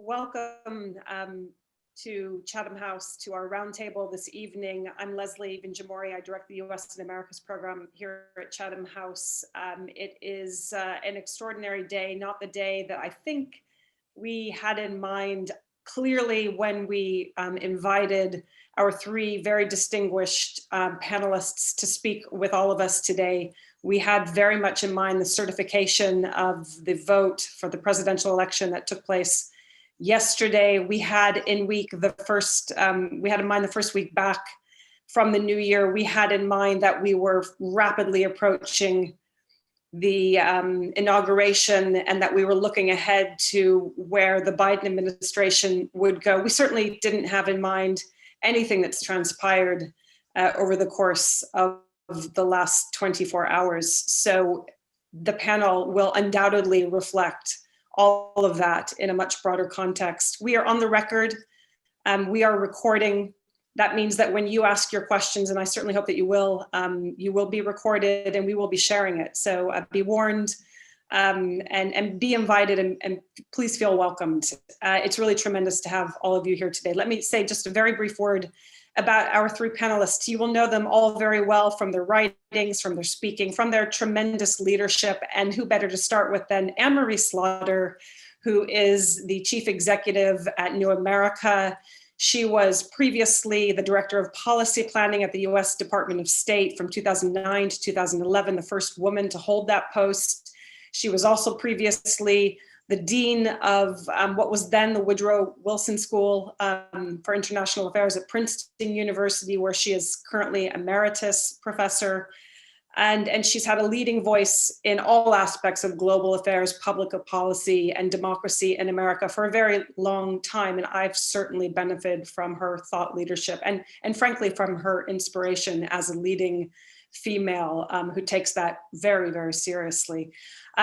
Welcome to Chatham House, to our roundtable this evening. I'm Leslie Vinjamori. I direct the U.S. and Americas program here at Chatham House. It is an extraordinary day, not the day that I think we had in mind clearly when we invited our three very distinguished panelists to speak with all of us today. We had very much in mind the certification of the vote for the presidential election that took place yesterday. We had in mind the first week back from the new year. We had in mind that we were rapidly approaching the inauguration and that we were looking ahead to where the Biden administration would go. We certainly didn't have in mind anything that's transpired over the course of the last 24 hours. So the panel will undoubtedly reflect all of that in a much broader context. We are on the record. We are recording. That means that when you ask your questions, and I certainly hope that you will be recorded and we will be sharing it. So be warned and be invited and please feel welcomed. It's really tremendous to have all of you here today. Let me say just a very brief word about our three panelists. You will know them all very well from their writings, from their speaking, from their tremendous leadership, and who better to start with than Anne-Marie Slaughter, who is the chief executive at New America. She was previously the director of policy planning at the US Department of State from 2009 to 2011, the first woman to hold that post. She was also previously the dean of what was then the Woodrow Wilson School for International Affairs at Princeton University, where she is currently emeritus professor. And she's had a leading voice in all aspects of global affairs, public policy, and democracy in America for a very long time. And I've certainly benefited from her thought leadership and frankly, from her inspiration as a leading female who takes that very, very seriously.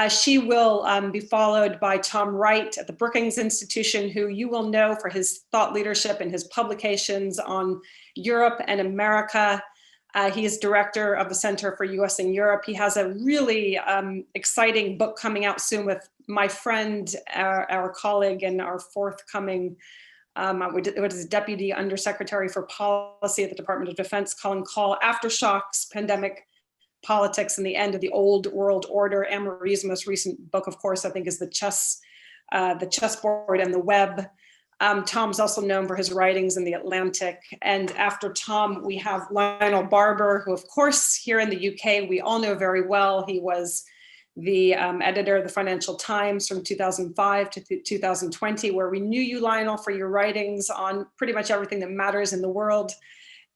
She will be followed by Tom Wright at the Brookings Institution, who you will know for his thought leadership and his publications on Europe and America. He is director of the Center for US and Europe. He has a really exciting book coming out soon with my friend, our colleague, and our forthcoming what is Deputy Undersecretary for Policy at the Department of Defense, Colin Call, Aftershocks, Pandemic Politics and the End of the Old World Order. Anne-Marie's most recent book, of course, I think is the Chessboard and the Web. Tom's also known for his writings in The Atlantic. And after Tom, we have Lionel Barber, who of course, here in the UK, we all know very well. He was the editor of the Financial Times from 2005 to 2020, where we knew you, Lionel, for your writings on pretty much everything that matters in the world.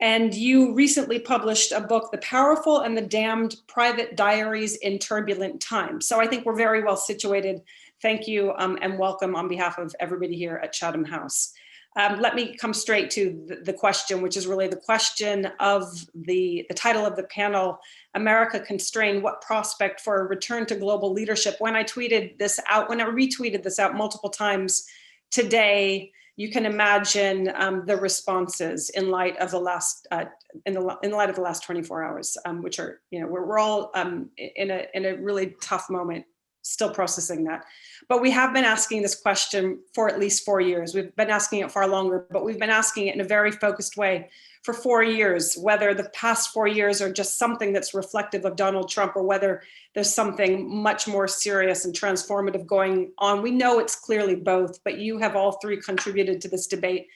And you recently published a book, The Powerful and the Damned: Private Diaries in Turbulent Times. So I think we're very well situated. Thank you and welcome on behalf of everybody here at Chatham House. Let me come straight to the question, which is really the question of the title of the panel, America Constrained, What Prospect for a Return to Global Leadership? When I retweeted this out multiple times today, you can imagine the responses in light of the last in light of the last 24 hours, which are, we're all in a really tough moment, still processing that. But we have been asking this question for at least 4 years. We've been asking it far longer, but we've been asking it in a very focused way for 4 years, whether the past 4 years are just something that's reflective of Donald Trump or whether there's something much more serious and transformative going on. We know it's clearly both, but you have all three contributed to this debate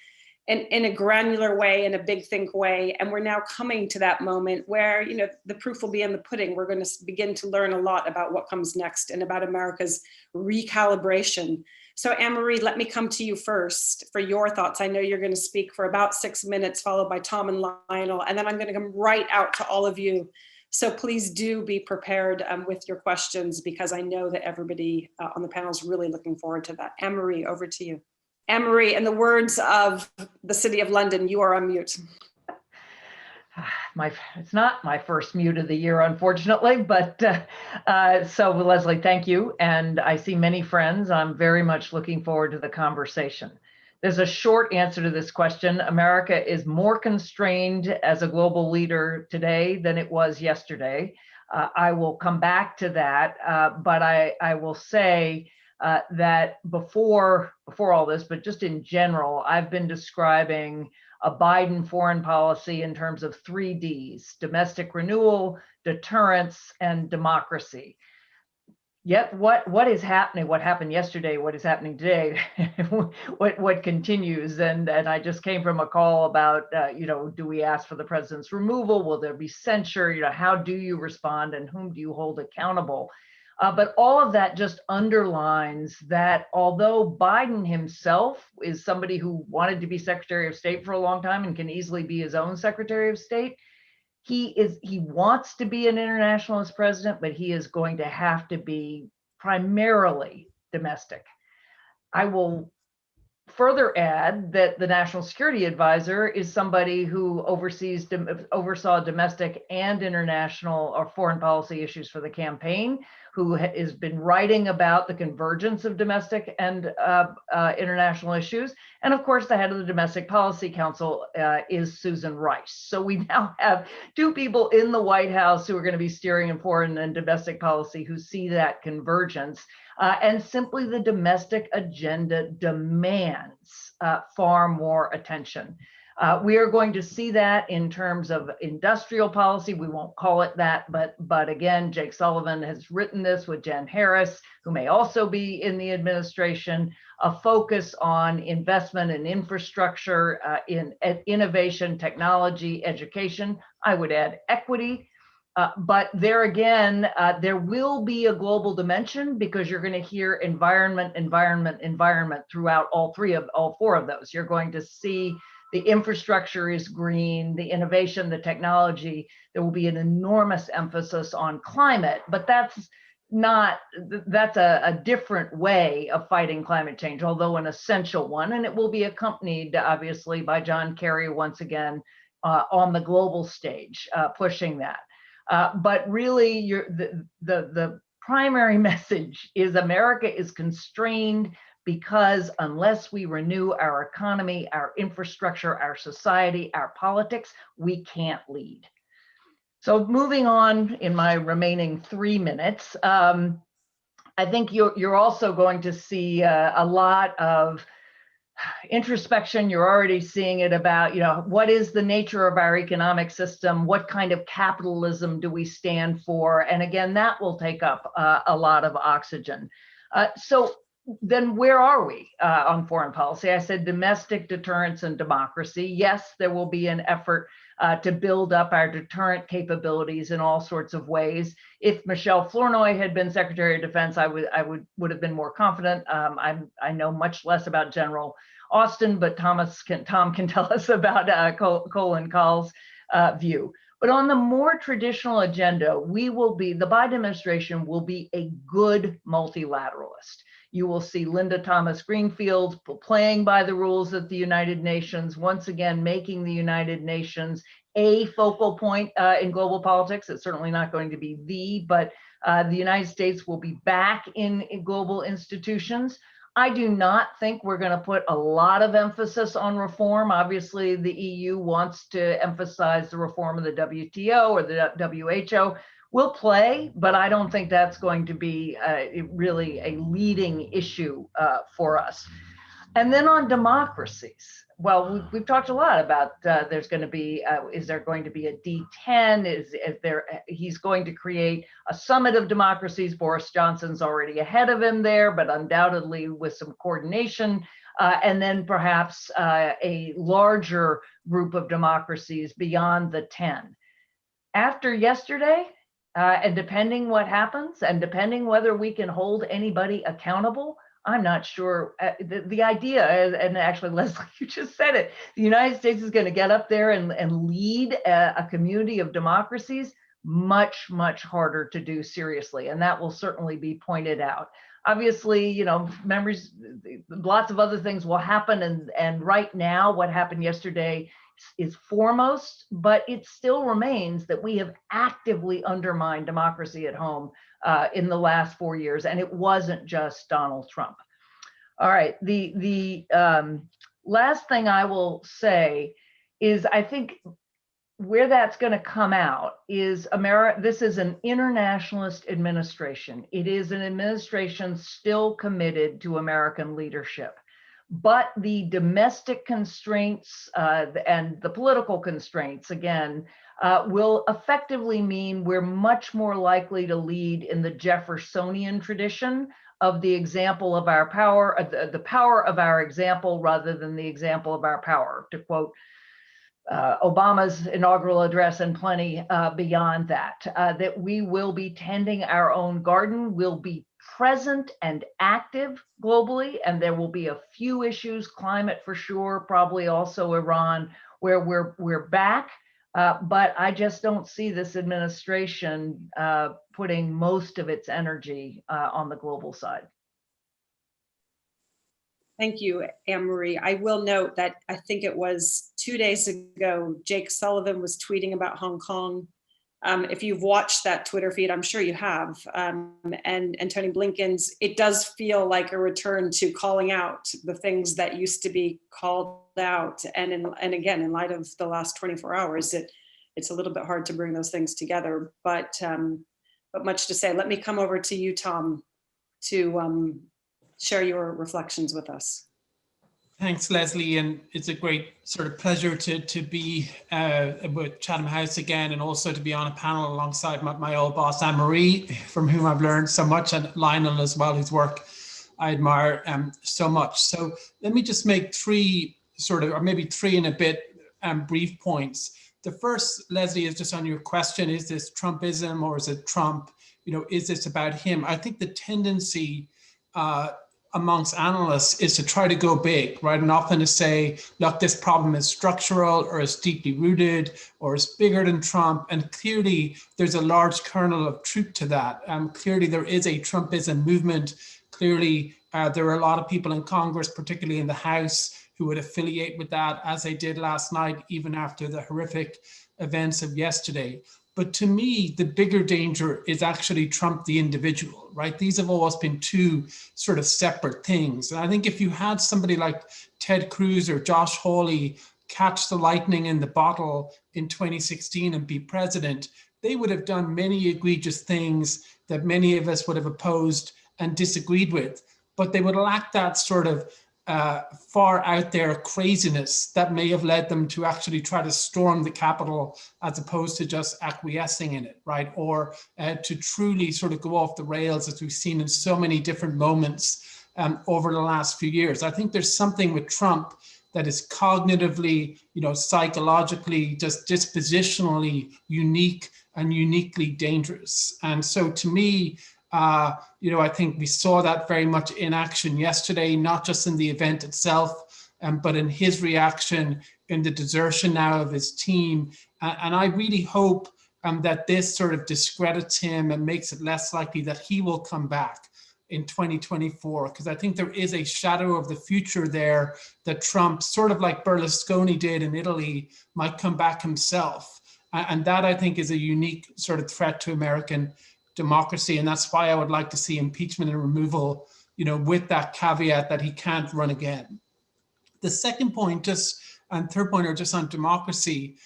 in a granular way, in a big think way. And we're now coming to that moment where, the proof will be in the pudding. We're going to begin to learn a lot about what comes next and about America's recalibration. So Anne-Marie, let me come to you first for your thoughts. I know you're going to speak for about 6 minutes, followed by Tom and Lionel, and then I'm going to come right out to all of you. So please do be prepared with your questions, because I know that everybody on the panel is really looking forward to that. Anne-Marie, over to you. Anne-Marie, in the words of the City of London, you are on mute. It's not my first mute of the year, unfortunately, but so Leslie, thank you. And I see many friends. I'm very much looking forward to the conversation. There's a short answer to this question. America is more constrained as a global leader today than it was yesterday. I will come back to that, but I will say that before all this, but just in general, I've been describing a Biden foreign policy in terms of 3 Ds: domestic renewal, deterrence, and democracy. Yet what is happening, what happened yesterday, what is happening today, what continues, and I just came from a call about, do we ask for the president's removal? Will there be censure? How do you respond, and whom do you hold accountable? But all of that just underlines that although Biden himself is somebody who wanted to be Secretary of State for a long time and can easily be his own Secretary of State, he wants to be an internationalist president, but he is going to have to be primarily domestic. I will further add that the National Security Advisor is somebody who oversaw domestic and international or foreign policy issues for the campaign, who has been writing about the convergence of domestic and international issues. And of course, the head of the Domestic Policy Council is Susan Rice. So we now have 2 people in the White House who are going to be steering in foreign and domestic policy who see that convergence. And simply the domestic agenda demands far more attention. We are going to see that in terms of industrial policy. We won't call it that, but again, Jake Sullivan has written this with Jen Harris, who may also be in the administration, a focus on investment in infrastructure, in innovation, technology, education. I would add equity. But there again, there will be a global dimension because you're going to hear environment, environment, environment throughout all 4 of those. You're going to see the infrastructure is green, the innovation, the technology. There will be an enormous emphasis on climate, but that's a different way of fighting climate change, although an essential one. And it will be accompanied, obviously, by John Kerry once again on the global stage, pushing that. But really, the primary message is America is constrained because unless we renew our economy, our infrastructure, our society, our politics, we can't lead. So moving on in my remaining 3 minutes, I think you're also going to see a lot of introspection. You're already seeing it about, what is the nature of our economic system? What kind of capitalism do we stand for? And again, that will take up a lot of oxygen. So then where are we on foreign policy? I said domestic deterrence and democracy. Yes, there will be an effort to build up our deterrent capabilities in all sorts of ways. If Michelle Flournoy had been Secretary of Defense, I would have been more confident. I know much less about General Austin, but Tom can tell us about Colin Kahl's view. But on the more traditional agenda, the Biden administration will be a good multilateralist. You will see Linda Thomas Greenfield playing by the rules of the United Nations, once again making the United Nations a focal point in global politics. It's certainly not going to be but the United States will be back in global institutions. I do not think we're going to put a lot of emphasis on reform. Obviously, the EU wants to emphasize the reform of the WTO or the WHO. We'll play, but I don't think that's going to be really a leading issue for us. And then on democracies, well, we've talked a lot about there's going to be, is there going to be a D10? He's going to create a summit of democracies. Boris Johnson's already ahead of him there, but undoubtedly with some coordination. And then perhaps a larger group of democracies beyond the 10. After yesterday, and depending what happens, and depending whether we can hold anybody accountable, I'm not sure. The idea, and actually, Leslie, you just said it, the United States is going to get up there and lead a community of democracies, much, much harder to do seriously. And that will certainly be pointed out. Obviously, lots of other things will happen. And right now, what happened yesterday is foremost, but it still remains that we have actively undermined democracy at home in the last 4 years, and it wasn't just Donald Trump. All right, the last thing I will say is I think where that's going to come out is this is an internationalist administration. It is an administration still committed to American leadership. But the domestic constraints and the political constraints, again, will effectively mean we're much more likely to lead in the Jeffersonian tradition of the example of our power, the power of our example rather than the example of our power, to quote Obama's inaugural address and plenty beyond that, that we will be tending our own garden, will be present and active globally, and there will be a few issues, climate for sure, probably also Iran, where we're back, but I just don't see this administration putting most of its energy on the global side. Thank you, Anne-Marie. I will note that I think it was 2 days ago, Jake Sullivan was tweeting about Hong Kong. If you've watched that Twitter feed, I'm sure you have, and Tony Blinken's, it does feel like a return to calling out the things that used to be called out. And again, in light of the last 24 hours, it's a little bit hard to bring those things together, but much to say. Let me come over to you, Tom, to share your reflections with us. Thanks, Leslie, and it's a great sort of pleasure to be with Chatham House again, and also to be on a panel alongside my old boss, Anne-Marie, from whom I've learned so much, and Lionel as well, whose work I admire so much. So let me just make three and a bit brief points. The first, Leslie, is just on your question, is this Trumpism or is it Trump? You know, is this about him? I think the tendency amongst analysts is to try to go big, right? And often to say, look, this problem is structural or is deeply rooted or is bigger than Trump. And clearly there's a large kernel of truth to that. Clearly there is a Trumpism movement. Clearly there are a lot of people in Congress, particularly in the House, who would affiliate with that, as they did last night, even after the horrific events of yesterday. But to me, the bigger danger is actually Trump, the individual, right? These have always been two sort of separate things. And I think if you had somebody like Ted Cruz or Josh Hawley catch the lightning in the bottle in 2016 and be president, they would have done many egregious things that many of us would have opposed and disagreed with. But they would lack that sort of far out there craziness that may have led them to actually try to storm the Capitol as opposed to just acquiescing in it, right? Or to truly sort of go off the rails, as we've seen in so many different moments over the last few years. I think there's something with Trump that is cognitively, psychologically, just dispositionally unique and uniquely dangerous. And so to me, I think we saw that very much in action yesterday, not just in the event itself, but in his reaction, in the desertion now of his team. And I really hope that this sort of discredits him and makes it less likely that he will come back in 2024, because I think there is a shadow of the future there that Trump, sort of like Berlusconi did in Italy, might come back himself. And that, I think, is a unique sort of threat to American democracy. And that's why I would like to see impeachment and removal, with that caveat that he can't run again. The second point, and third point, are just on democracy.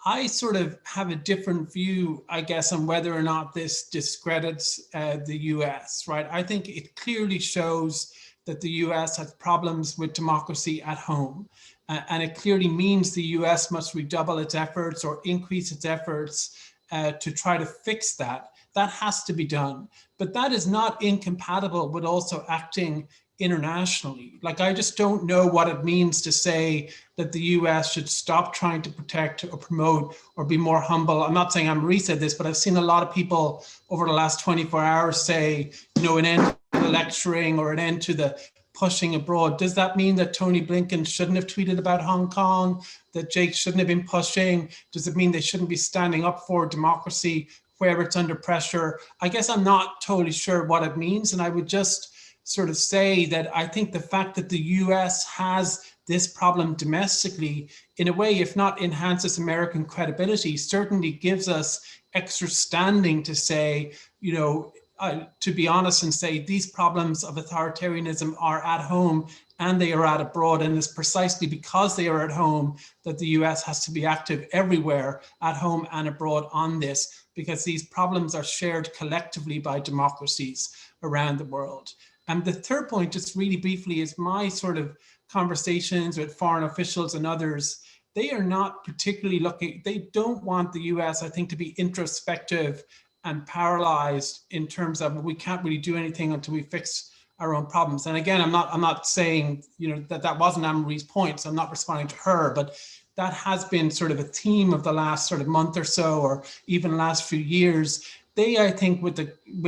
I sort of have a different view, I guess, on whether or not this discredits the US, right? I think it clearly shows that the US has problems with democracy at home. And it clearly means the US must redouble its efforts or increase its efforts to try to fix that. That has to be done. But that is not incompatible with also acting internationally. Like, I just don't know what it means to say that the US should stop trying to protect or promote or be more humble. I'm not saying Anne-Marie said this, but I've seen a lot of people over the last 24 hours say, an end to the lecturing or an end to the pushing abroad. Does that mean that Tony Blinken shouldn't have tweeted about Hong Kong, that Jake shouldn't have been pushing? Does it mean they shouldn't be standing up for democracy where it's under pressure? I guess I'm not totally sure what it means. And I would just sort of say that I think the fact that the US has this problem domestically, in a way, if not enhances American credibility, certainly gives us extra standing to say, to be honest and say these problems of authoritarianism are at home and they are at abroad. And it's precisely because they are at home that the US has to be active everywhere, at home and abroad, on this, because these problems are shared collectively by democracies around the world. And the third point, just really briefly, is my sort of conversations with foreign officials and others. They are not particularly looking, they don't want the US, I think, to be introspective and paralyzed in terms of we can't really do anything until we fix our own problems. And again, I'm not saying, that wasn't Anne-Marie's point, so I'm not responding to her, but that has been sort of a theme of the last sort of month or so, or even last few years. They, I think, with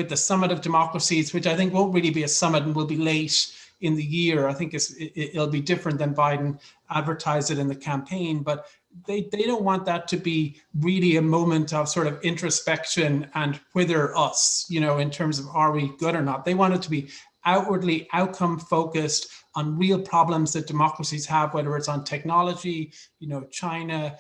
the Summit of Democracies, which I think won't really be a summit and will be late in the year. I think it'll be different than Biden advertised it in the campaign, but they don't want that to be really a moment of sort of introspection and whither us, in terms of are we good or not. They want it to be outwardly outcome focused on real problems that democracies have, whether it's on technology, China,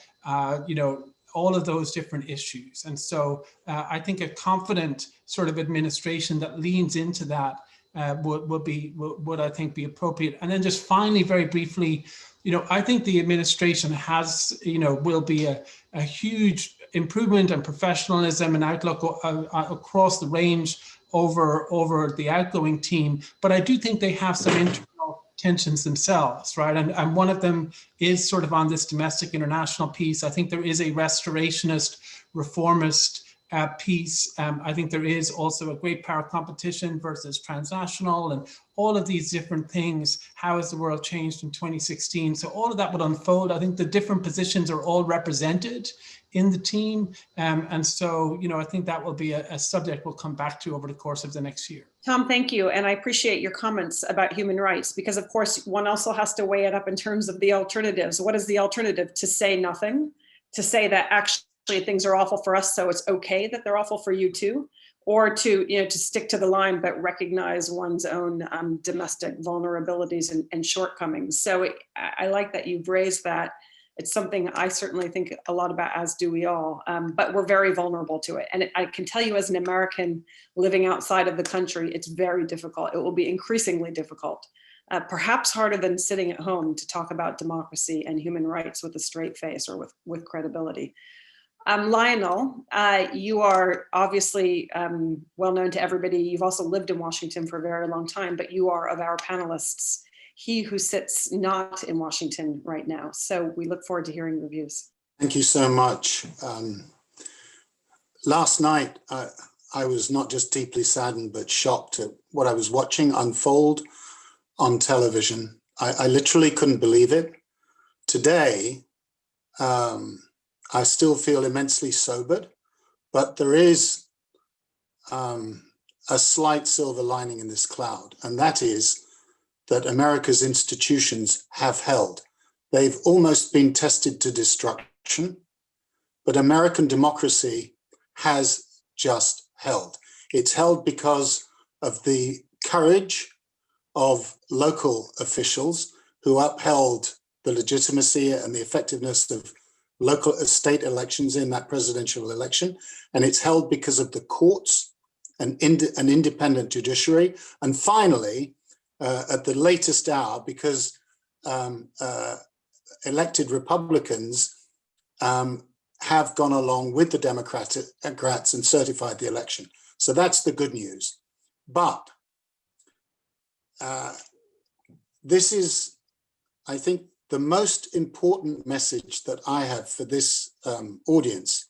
all of those different issues. And so I think a confident sort of administration that leans into that would I think be appropriate. And then just finally, very briefly, I think the administration has, will be a huge improvement in professionalism and outlook across the range over the outgoing team. But I do think they have some internal tensions themselves, right? And one of them is sort of on this domestic international piece. I think there is a restorationist, reformist piece. I think there is also a great power competition versus transnational and all of these different things. How has the world changed in 2016? So all of that would unfold. I think the different positions are all represented in the team. And so, I think that will be a subject we'll come back to over the course of the next year. Tom, thank you. And I appreciate your comments about human rights, because of course, one also has to weigh it up in terms of the alternatives. What is the alternative? To say nothing, to say that actually things are awful for us, so it's okay that they're awful for you too, or to to stick to the line but recognize one's own domestic vulnerabilities and shortcomings. So I like that you've raised that. It's something I certainly think a lot about, as do we all, but we're very vulnerable to it. And I can tell you, as an American living outside of the country, it's very difficult. It will be increasingly difficult, perhaps harder than sitting at home, to talk about democracy and human rights with a straight face or with credibility. Lionel, you are obviously well known to everybody. You've also lived in Washington for a very long time, but you are, of our panelists, he who sits not in Washington right now. So we look forward to hearing your views. Thank you so much. Last night, I was not just deeply saddened, but shocked at what I was watching unfold on television. I literally couldn't believe it. Today, I still feel immensely sobered, but there is a slight silver lining in this cloud, and that is that America's institutions have held. They've almost been tested to destruction, but American democracy has just held. It's held because of the courage of local officials who upheld the legitimacy and the effectiveness of local state elections in that presidential election. And it's held because of the courts and an independent judiciary. And finally, at the latest hour, because elected Republicans have gone along with the Democrats and certified the election. So that's the good news. But this is, I think, the most important message that I have for this audience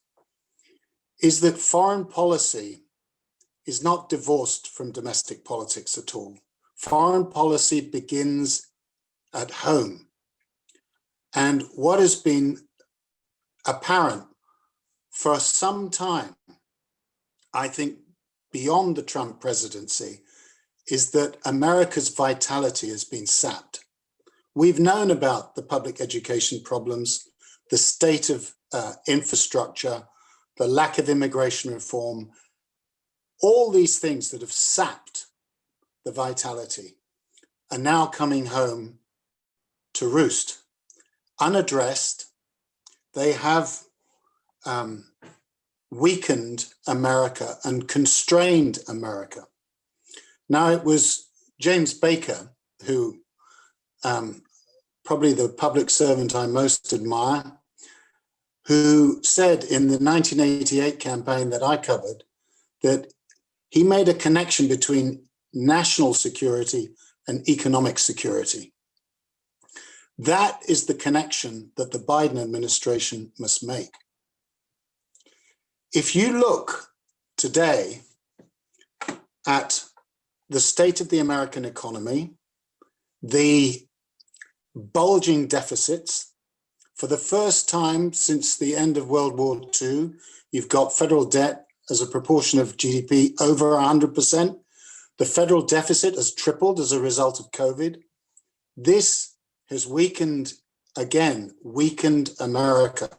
is that foreign policy is not divorced from domestic politics at all. Foreign policy begins at home. And what has been apparent for some time, I think beyond the Trump presidency, is that America's vitality has been sapped. We've known about the public education problems, the state of infrastructure, the lack of immigration reform, all these things that have sapped the vitality are now coming home to roost. Unaddressed, they have weakened America and constrained America. Now, it was James Baker who probably the public servant I most admire, who said in the 1988 campaign that I covered that he made a connection between national security and economic security. That is the connection that the Biden administration must make. If you look today at the state of the American economy, the bulging deficits, for the first time since the end of World War II, you've got federal debt as a proportion of GDP over 100%. The federal deficit has tripled as a result of COVID. This has weakened America.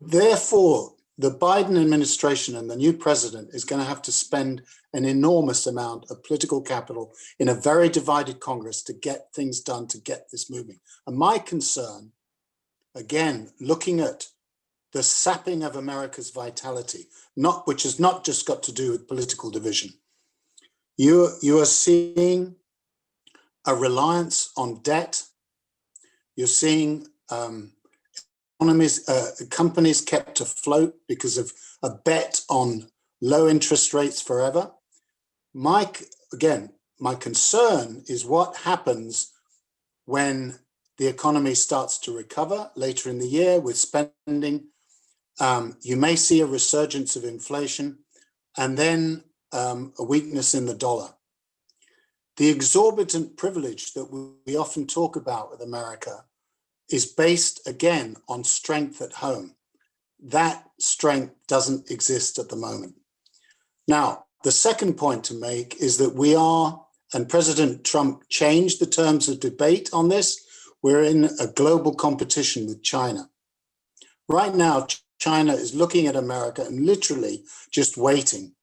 Therefore, the Biden administration and the new president is going to have to spend an enormous amount of political capital in a very divided Congress to get things done, to get this moving. And my concern, again, looking at the sapping of America's vitality, which has not just got to do with political division. You are seeing a reliance on debt. You're seeing companies kept afloat because of a bet on low interest rates forever. My concern is what happens when the economy starts to recover later in the year with spending. You may see a resurgence of inflation and then a weakness in the dollar. The exorbitant privilege that we often talk about with America is based, again, on strength at home. That strength doesn't exist at the moment. Now, the second point to make is that and President Trump changed the terms of debate on this, we're in a global competition with China. Right now, China is looking at America and literally just waiting.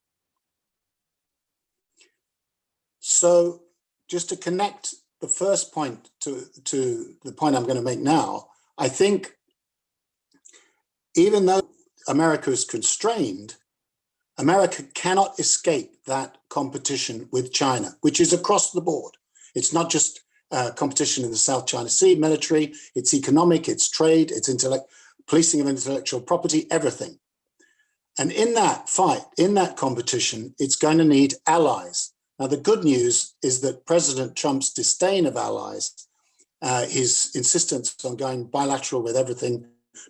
So just to connect the first point to the point I'm going to make now, I think even though America is constrained, America cannot escape that competition with China, which is across the board. It's not just competition in the South China Sea, military, it's economic, it's trade, it's policing of intellectual property, everything. And in that fight, in that competition, it's going to need allies. Now, the good news is that President Trump's disdain of allies, his insistence on going bilateral with everything,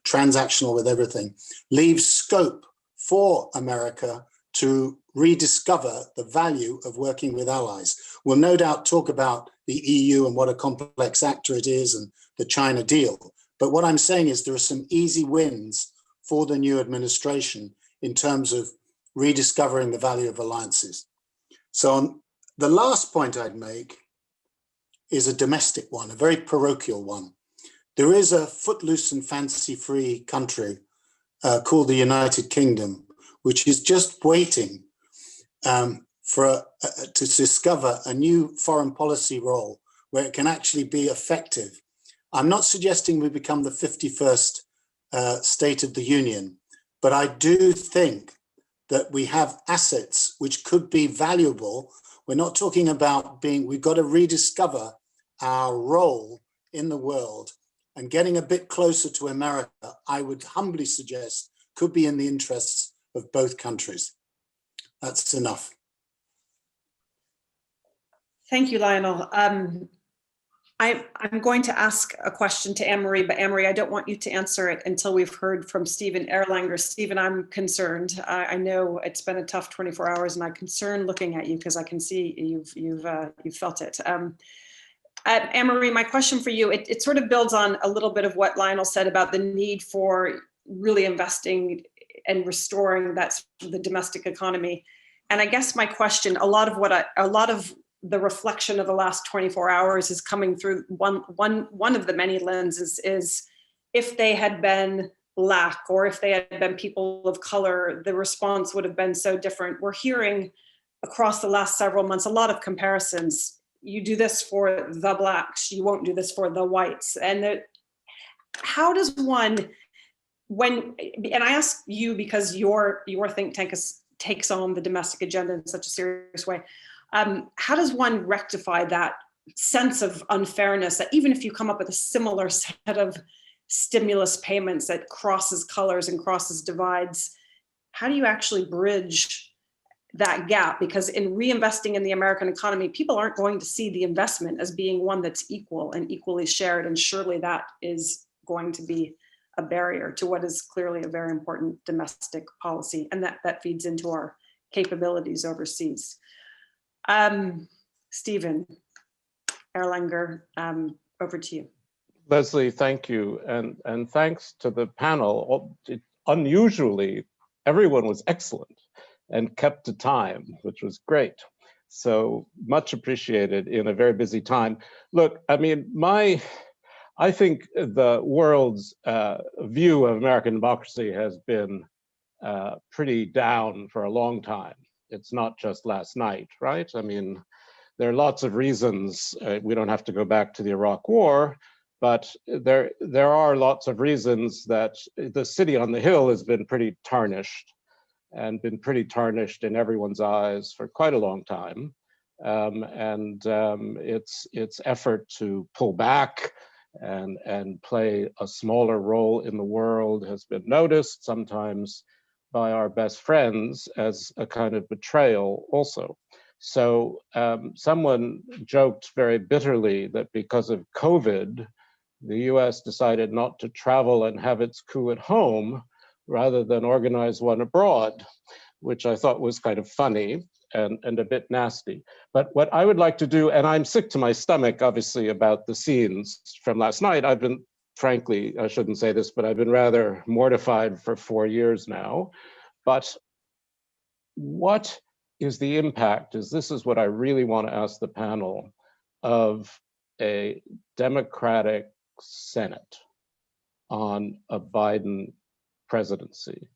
transactional with everything, leaves scope for America to rediscover the value of working with allies. We'll no doubt talk about the EU and what a complex actor it is and the China deal. But what I'm saying is there are some easy wins for the new administration in terms of rediscovering the value of alliances. So the last point I'd make is a domestic one, a very parochial one. There is a footloose and fancy-free country called the United Kingdom, which is just waiting to discover a new foreign policy role where it can actually be effective. I'm not suggesting we become the 51st State of the Union, but I do think that we have assets which could be valuable. We're not talking about we've got to rediscover our role in the world, and getting a bit closer to America, I would humbly suggest, could be in the interests of both countries. That's enough. Thank you, Lionel. I'm going to ask a question to Anne-Marie, but Anne-Marie, I don't want you to answer it until we've heard from Stephen Erlanger. Stephen, I'm concerned. I know it's been a tough 24 hours, and I'm concerned looking at you because I can see you've felt it. Anne-Marie, my question for you, it sort of builds on a little bit of what Lionel said about the need for really investing and restoring the domestic economy. And I guess my question, a lot of the reflection of the last 24 hours is coming through one of the many lenses is if they had been Black or if they had been people of color, the response would have been so different. We're hearing across the last several months a lot of comparisons. You do this for the Blacks, you won't do this for the whites. And how does one, and I ask you because your think tank takes on the domestic agenda in such a serious way, how does one rectify that sense of unfairness that even if you come up with a similar set of stimulus payments that crosses colors and crosses divides, how do you actually bridge that gap? Because in reinvesting in the American economy, people aren't going to see the investment as being one that's equal and equally shared. And surely that is going to be a barrier to what is clearly a very important domestic policy. And that feeds into our capabilities overseas. Stephen Erlanger, over to you. Leslie, thank you. And thanks to the panel. Unusually, everyone was excellent and kept to time, which was great. So much appreciated in a very busy time. Look, I mean, I think the world's view of American democracy has been pretty down for a long time. It's not just last night, right? I mean, there are lots of reasons. We don't have to go back to the Iraq War, but there are lots of reasons that the city on the hill has been pretty tarnished and been pretty tarnished in everyone's eyes for quite a long time. Its effort to pull back and play a smaller role in the world has been noticed, sometimes by our best friends, as a kind of betrayal also. So someone joked very bitterly that because of COVID, the US decided not to travel and have its coup at home rather than organize one abroad, which I thought was kind of funny and a bit nasty. But what I would like to do, and I'm sick to my stomach, obviously, about the scenes from last night. I've been, frankly, I shouldn't say this, but I've been rather mortified for 4 years now. But what is the impact, this is what I really want to ask the panel, of a Democratic Senate on a Biden presidency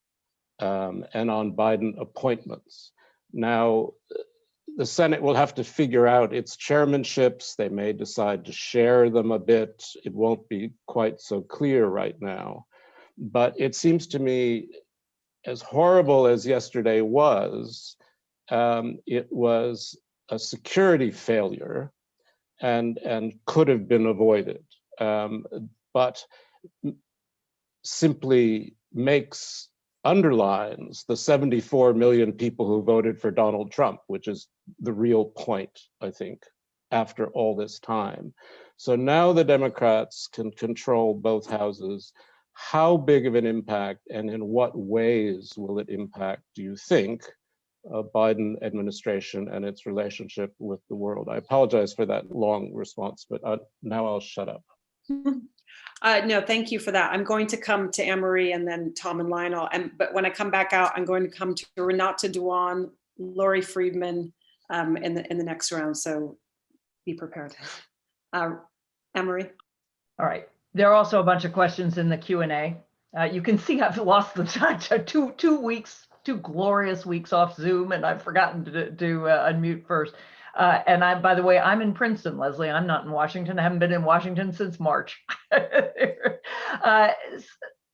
and on Biden appointments? Now, the Senate will have to figure out its chairmanships. They may decide to share them a bit. It won't be quite so clear right now. But it seems to me, as horrible as yesterday was, it was a security failure and could have been avoided, but simply underlines the 74 million people who voted for Donald Trump, which is the real point, I think, after all this time. So now the Democrats can control both houses. How big of an impact and in what ways will it impact, do you think, a Biden administration and its relationship with the world? I apologize for that long response, but now I'll shut up. No, thank you for that. I'm going to come to Anne-Marie and then Tom and Lionel. But when I come back out, I'm going to come to Renata Duan, Laurie Friedman in the next round. So be prepared. Anne-Marie. All right. There are also a bunch of questions in the Q&A. You can see I've lost the time. Two glorious weeks off Zoom, and I've forgotten to unmute first. And by the way, I'm in Princeton, Leslie. I'm not in Washington. I haven't been in Washington since March.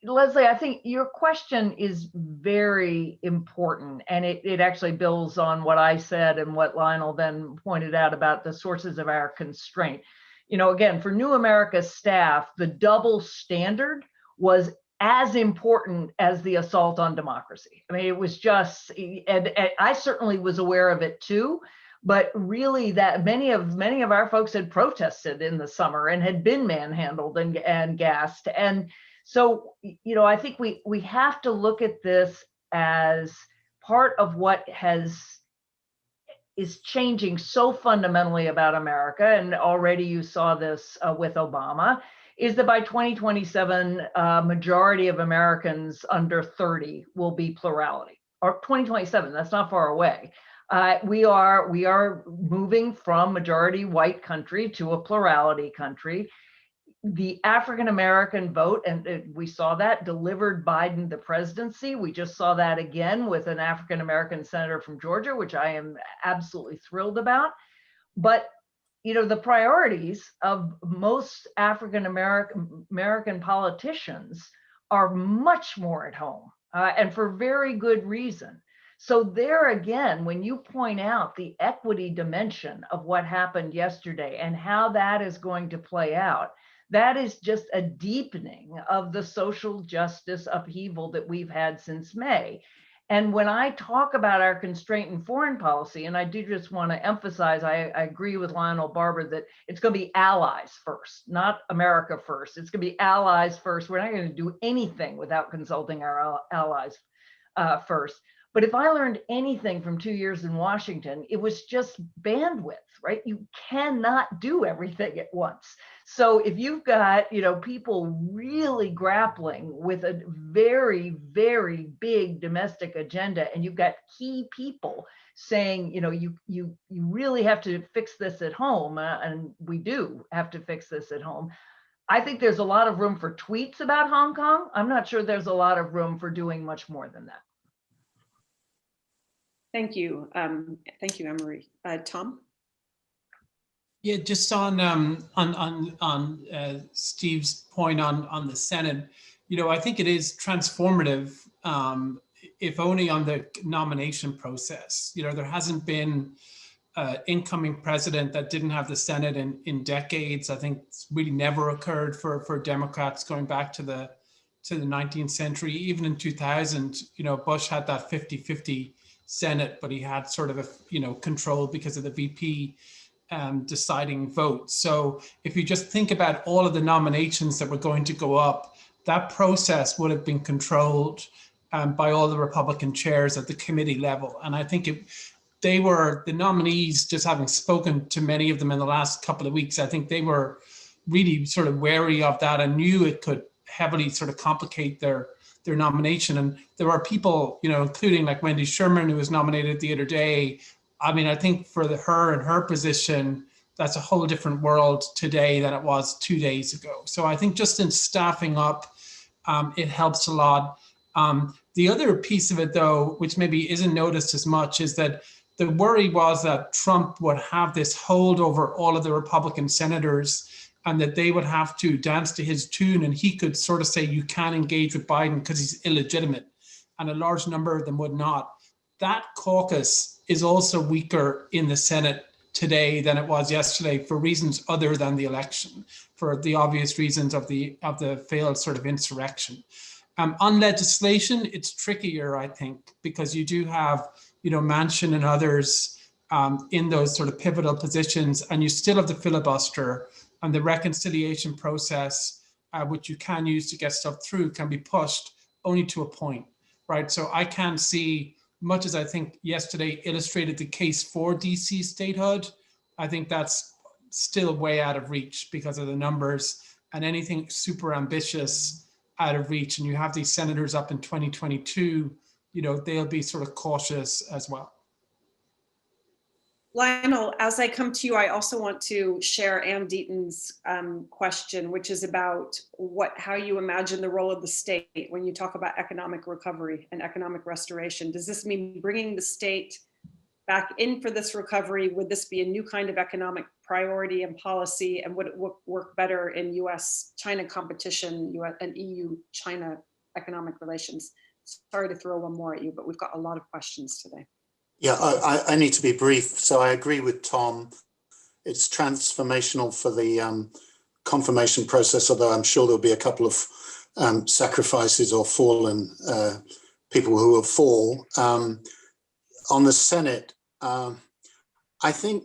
Leslie, I think your question is very important, and it actually builds on what I said and what Lionel then pointed out about the sources of our constraint. You know, again, for New America staff, the double standard was as important as the assault on democracy. I mean, it was just, and I certainly was aware of it too, but really that many of our folks had protested in the summer and had been manhandled and gassed. And so, you know, I think we have to look at this as part of what is changing so fundamentally about America, and already you saw this with Obama, is that by 2027, majority of Americans under 30 will be plurality. Or 2027, that's not far away. We are moving from majority white country to a plurality country. The African-American vote, and we saw that, delivered Biden the presidency. We just saw that again with an African-American senator from Georgia, which I am absolutely thrilled about. But, you know, the priorities of most African-American politicians are much more at home, and for very good reason. So there again, when you point out the equity dimension of what happened yesterday and how that is going to play out, that is just a deepening of the social justice upheaval that we've had since May. And when I talk about our constraint in foreign policy, and I do just want to emphasize, I agree with Lionel Barber that it's going to be allies first, not America first. It's going to be allies first. We're not going to do anything without consulting our allies first. But if I learned anything from 2 years in Washington, it was just bandwidth, right? You cannot do everything at once. So if you've got, people really grappling with a very, very big domestic agenda, and you've got key people saying, you really have to fix this at home, and we do have to fix this at home. I think there's a lot of room for tweets about Hong Kong. I'm not sure there's a lot of room for doing much more than that. Thank you. Thank you, Anne-Marie. Tom? Yeah, just on Steve's point on the Senate, I think it is transformative, if only on the nomination process. There hasn't been an incoming president that didn't have the Senate in decades. I think it's really never occurred for Democrats going back to the 19th century. Even in 2000, Bush had that 50-50 Senate, but he had sort of a control because of the VP deciding vote. So if you just think about all of the nominations that were going to go up, that process would have been controlled by all the Republican chairs at the committee level. And I think they were the nominees, just having spoken to many of them in the last couple of weeks, I think they were really sort of wary of that and knew it could heavily sort of complicate their nomination. And there are people, including like Wendy Sherman, who was nominated the other day. I mean, I think for her and her position, that's a whole different world today than it was 2 days ago. So I think just in staffing up, it helps a lot. The other piece of it, though, which maybe isn't noticed as much, is that the worry was that Trump would have this hold over all of the Republican senators and that they would have to dance to his tune, and he could sort of say, you can't engage with Biden because he's illegitimate. And a large number of them would not. That caucus is also weaker in the Senate today than it was yesterday for reasons other than the election, for the obvious reasons of the failed sort of insurrection. On legislation, it's trickier, I think, because you do have, Manchin and others in those sort of pivotal positions, and you still have the filibuster, and the reconciliation process, which you can use to get stuff through, can be pushed only to a point, right? So I can see, much as I think yesterday illustrated the case for DC statehood, I think that's still way out of reach because of the numbers, and anything super ambitious out of reach. And you have these senators up in 2022, they'll be sort of cautious as well. Lionel, as I come to you, I also want to share Ann Deaton's question, which is about how you imagine the role of the state when you talk about economic recovery and economic restoration. Does this mean bringing the state back in for this recovery? Would this be a new kind of economic priority and policy? And would it work better in US-China competition and EU-China economic relations? Sorry to throw one more at you, but we've got a lot of questions today. Yeah, I need to be brief. So I agree with Tom. It's transformational for the confirmation process, although I'm sure there'll be a couple of sacrifices or fallen people who will fall. On the Senate, I think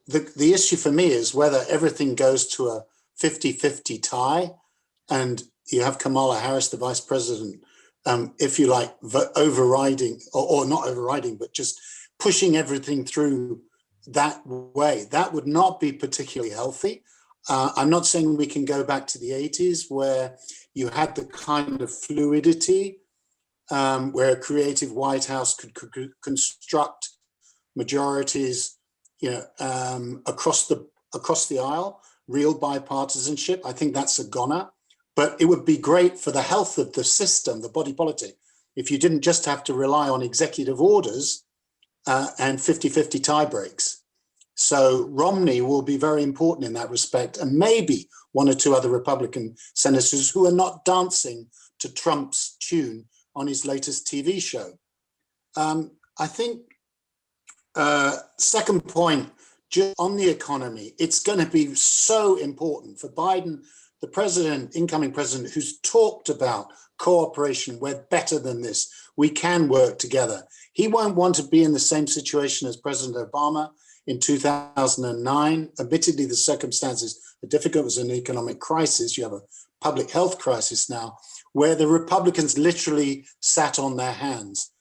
the issue for me is whether everything goes to a 50-50 tie and you have Kamala Harris, the vice president, if you like, overriding or not overriding, but just pushing everything through that way. That would not be particularly healthy. I'm not saying we can go back to the 80s where you had the kind of fluidity where a creative White House could construct majorities, across the aisle, real bipartisanship. I think that's a goner. But it would be great for the health of the system, the body politic, if you didn't just have to rely on executive orders and 50-50 tie breaks. So Romney will be very important in that respect, and maybe one or two other Republican senators who are not dancing to Trump's tune on his latest TV show. I think second point, just on the economy, it's going to be so important for Biden, the president, incoming president, who's talked about cooperation. We're better than this. We can work together. He won't want to be in the same situation as President Obama in 2009. Admittedly, the circumstances are difficult. It was an economic crisis. You have a public health crisis now, where the Republicans literally sat on their hands.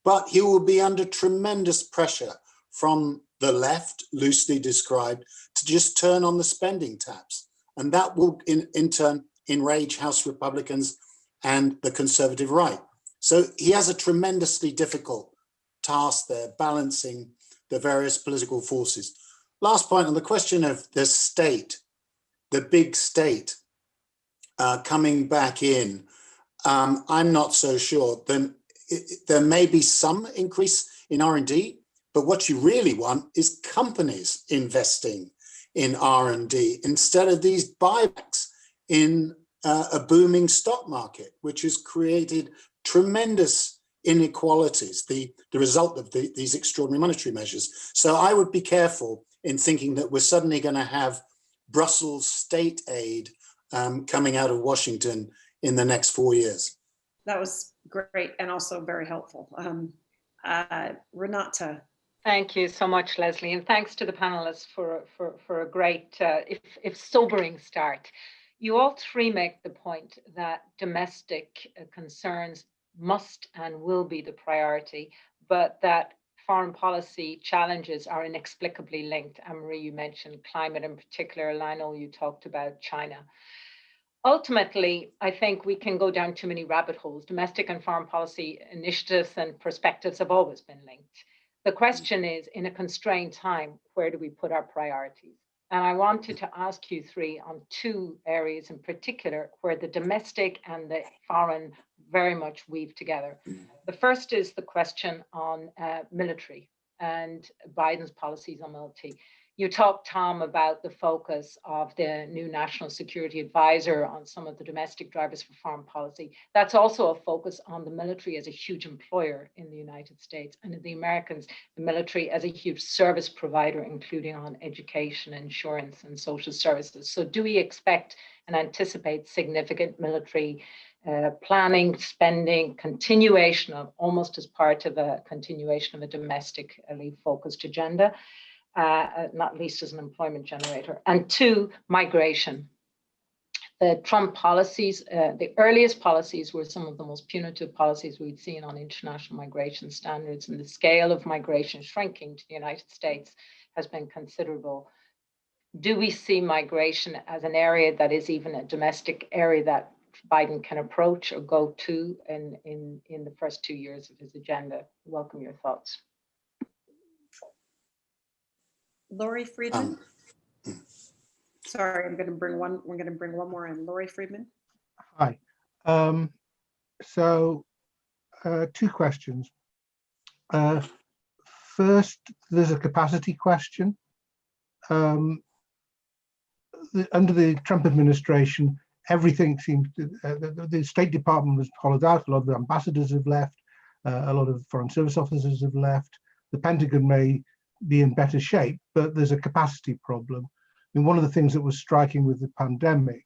But he will be under tremendous pressure from the left, loosely described, to just turn on the spending taps. And that will in turn enrage House Republicans and the conservative right. So he has a tremendously difficult task there, balancing the various political forces. Last point on the question of the state, the big state coming back in, I'm not so sure. Then there may be some increase in R&D, but what you really want is companies investing in R&D instead of these buybacks in a booming stock market, which has created tremendous inequalities, the result of these extraordinary monetary measures. So I would be careful in thinking that we're suddenly going to have Brussels state aid coming out of Washington in the next 4 years. That was great and also very helpful. Renata. Thank you so much, Leslie, and thanks to the panelists for a great, if sobering start. You all three make the point that domestic concerns must and will be the priority, but that foreign policy challenges are inexplicably linked. Anne-Marie, you mentioned climate in particular. Lionel, you talked about China. Ultimately, I think we can go down too many rabbit holes. Domestic and foreign policy initiatives and perspectives have always been linked. The question is, in a constrained time, where do we put our priorities? And I wanted to ask you three on two areas in particular where the domestic and the foreign very much weave together. The first is the question on military and Biden's policies on military. You talked, Tom, about the focus of the new national security advisor on some of the domestic drivers for foreign policy. That's also a focus on the military as a huge employer in the United States, and in the Americans, the military as a huge service provider, including on education, insurance, and social services. So do we expect and anticipate significant military planning, spending, continuation of, almost as part of a continuation of a domestically focused agenda? Not least as an employment generator. And two, migration. The Trump policies, the earliest policies were some of the most punitive policies we'd seen on international migration standards, and the scale of migration shrinking to the United States has been considerable. Do we see migration as an area that is even a domestic area that Biden can approach or go to in the first 2 years of his agenda? Welcome your thoughts. Laurie Friedman. Sorry, we're going to bring one more in. Laurie Friedman. Hi. So two questions. First, there's a capacity question. Under the Trump administration, everything seems to, the State Department was hollowed out. A lot of the ambassadors have left. A lot of foreign service officers have left. The Pentagon may be in better shape, but there's a capacity problem. I mean, one of the things that was striking with the pandemic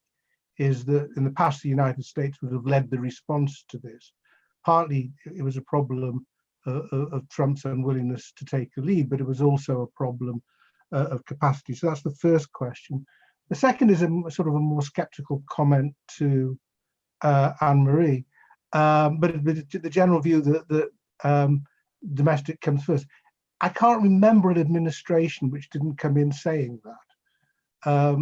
is that in the past, the United States would have led the response to this. Partly it was a problem of Trump's unwillingness to take a lead, but it was also a problem of capacity. So that's the first question. The second is a sort of a more skeptical comment to Anne-Marie, but the general view that domestic comes first. I can't remember an administration which didn't come in saying that.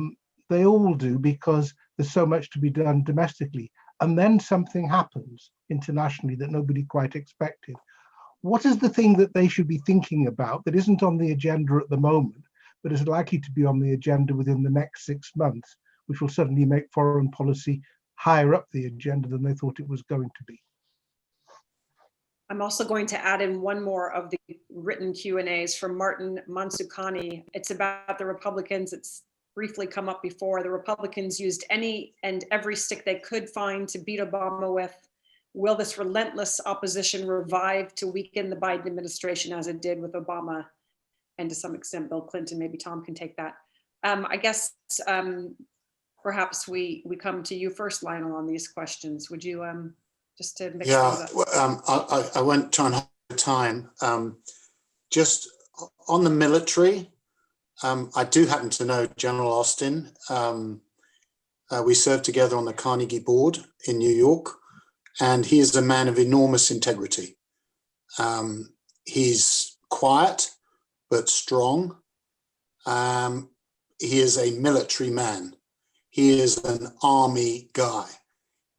They all do, because there's so much to be done domestically. And then something happens internationally that nobody quite expected. What is the thing that they should be thinking about that isn't on the agenda at the moment, but is likely to be on the agenda within the next 6 months, which will suddenly make foreign policy higher up the agenda than they thought it was going to be? I'm also going to add in one more of the written Q&As from Martin Mansukhani. It's about the Republicans. It's briefly come up before. The Republicans used any and every stick they could find to beat Obama with. will this relentless opposition revive to weaken the Biden administration as it did with Obama and to some extent Bill Clinton? Maybe Tom can take that. I guess perhaps we come to you first, Lionel, on these questions. Would you just to mix things up? I won't try and hold the time. Just on the military, I do happen to know General Austin. We served together on the Carnegie board in New York, and he is a man of enormous integrity. He's quiet, but strong. He is a military man. He is an army guy.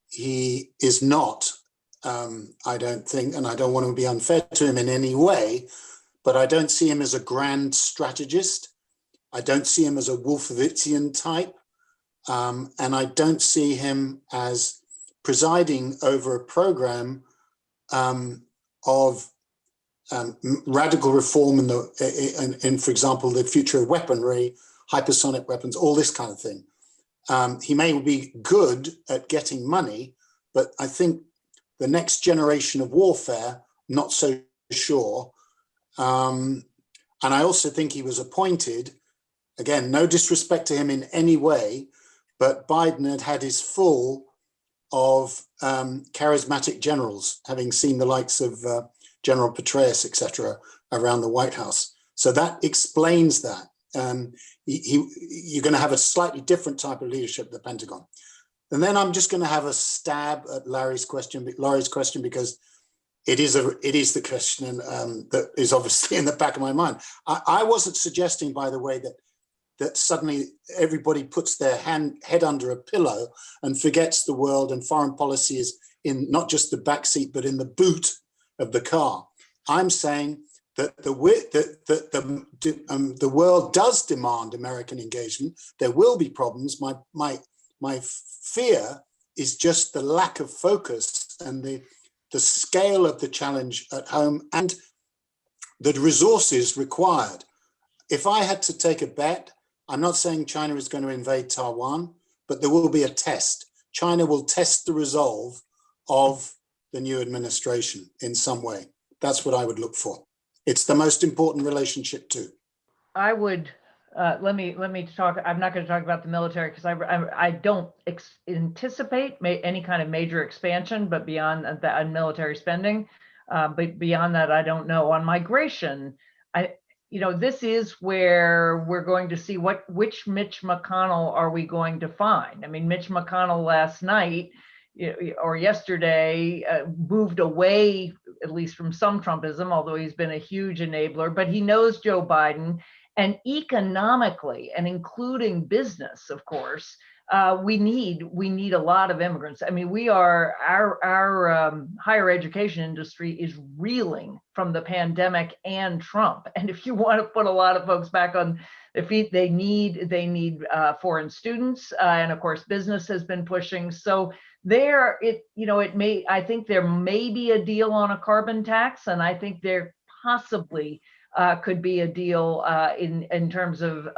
He is not, I don't think, and I don't want to be unfair to him in any way, but I don't see him as a grand strategist. I don't see him as a Wolfowitzian type. And I don't see him as presiding over a program of radical reform in, for example, the future of weaponry, hypersonic weapons, all this kind of thing. He may be good at getting money, but I think the next generation of warfare, not so sure. And I also think he was appointed, again, no disrespect to him in any way, but Biden had had his full of charismatic generals, having seen the likes of General Petraeus, etc., around the White House. So that explains that. You're going to have a slightly different type of leadership at the Pentagon. And then I'm just going to have a stab at Laurie's question because it is the question that is obviously in the back of my mind. I wasn't suggesting, by the way, that suddenly everybody puts their head under a pillow and forgets the world and foreign policy is in not just the backseat, but in the boot of the car. I'm saying that the world does demand American engagement. There will be problems. My fear is just the lack of focus and the scale of the challenge at home and the resources required. If I had to take a bet, I'm not saying China is going to invade Taiwan, but there will be a test. China will test the resolve of the new administration in some way. That's what I would look for. It's the most important relationship too. I would, let me talk, I'm not going to talk about the military because I don't anticipate any kind of major expansion, but beyond that, military spending, but beyond that, I don't know. On migration, this is where we're going to see which Mitch McConnell are we going to find? I mean, Mitch McConnell last night or yesterday moved away, at least from some Trumpism, although he's been a huge enabler, but he knows Joe Biden. And economically, and including business, of course, we need a lot of immigrants. I mean, our higher education industry is reeling from the pandemic and Trump. And if you want to put a lot of folks back on their feet, they need foreign students, and of course, business has been pushing. So I think there may be a deal on a carbon tax, and I think there possibly could be a deal in terms of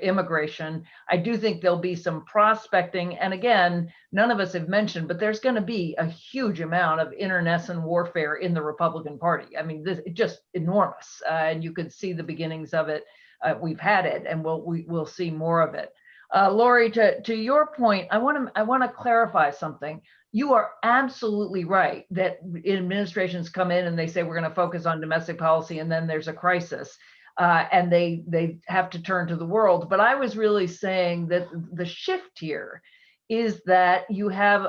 immigration. I do think there'll be some prospecting. And again, none of us have mentioned, but there's going to be a huge amount of internecine warfare in the Republican Party. I mean, this is just enormous. And you could see the beginnings of it. We've had it, and we'll see more of it. Laurie, to your point, I want to clarify something. You are absolutely right that administrations come in and they say we're going to focus on domestic policy, and then there's a crisis, and they have to turn to the world. But I was really saying that the shift here is that you have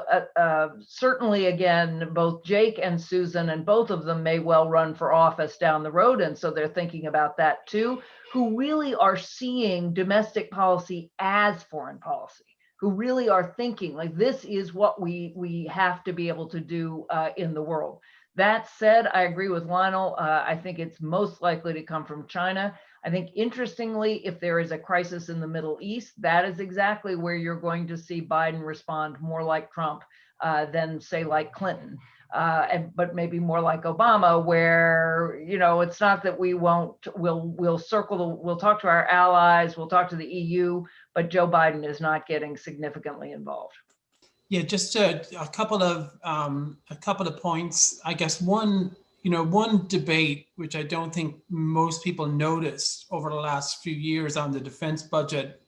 certainly, again, both Jake and Susan, and both of them may well run for office down the road, and so they're thinking about that too, who really are seeing domestic policy as foreign policy, who really are thinking like this is what we have to be able to do in the world. That said, I agree with Lionel. I think it's most likely to come from China. I think interestingly, if there is a crisis in the Middle East, that is exactly where you're going to see Biden respond more like Trump than say like Clinton. But maybe more like Obama, where it's not that we'll talk to our allies, we'll talk to the EU, but Joe Biden is not getting significantly involved. Yeah, just a couple of points. I guess one debate which I don't think most people noticed over the last few years on the defense budget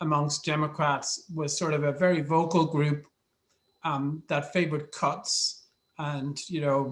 amongst Democrats was sort of a very vocal group that favored cuts and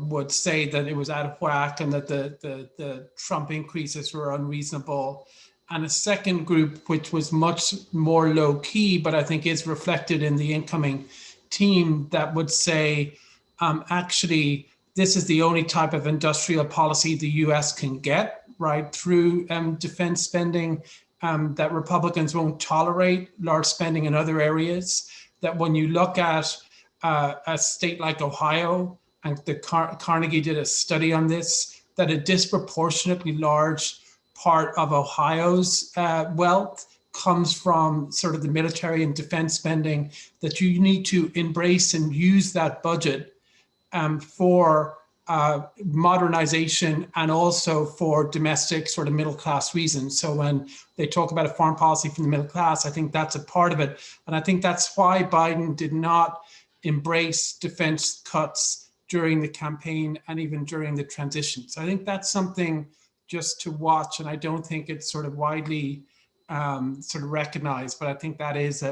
would say that it was out of whack and that the Trump increases were unreasonable. And a second group, which was much more low key, but I think is reflected in the incoming team, that would say, actually, this is the only type of industrial policy the US can get, right, through defense spending, that Republicans won't tolerate large spending in other areas. That when you look at a state like Ohio, and the Carnegie did a study on this, that a disproportionately large part of Ohio's wealth comes from sort of the military and defense spending, that you need to embrace and use that budget for modernization and also for domestic sort of middle class reasons. So when they talk about a foreign policy from the middle class, I think that's a part of it. And I think that's why Biden did not embrace defense cuts during the campaign and even during the transition. So I think that's something just to watch, and I don't think it's sort of widely sort of recognized, but I think that is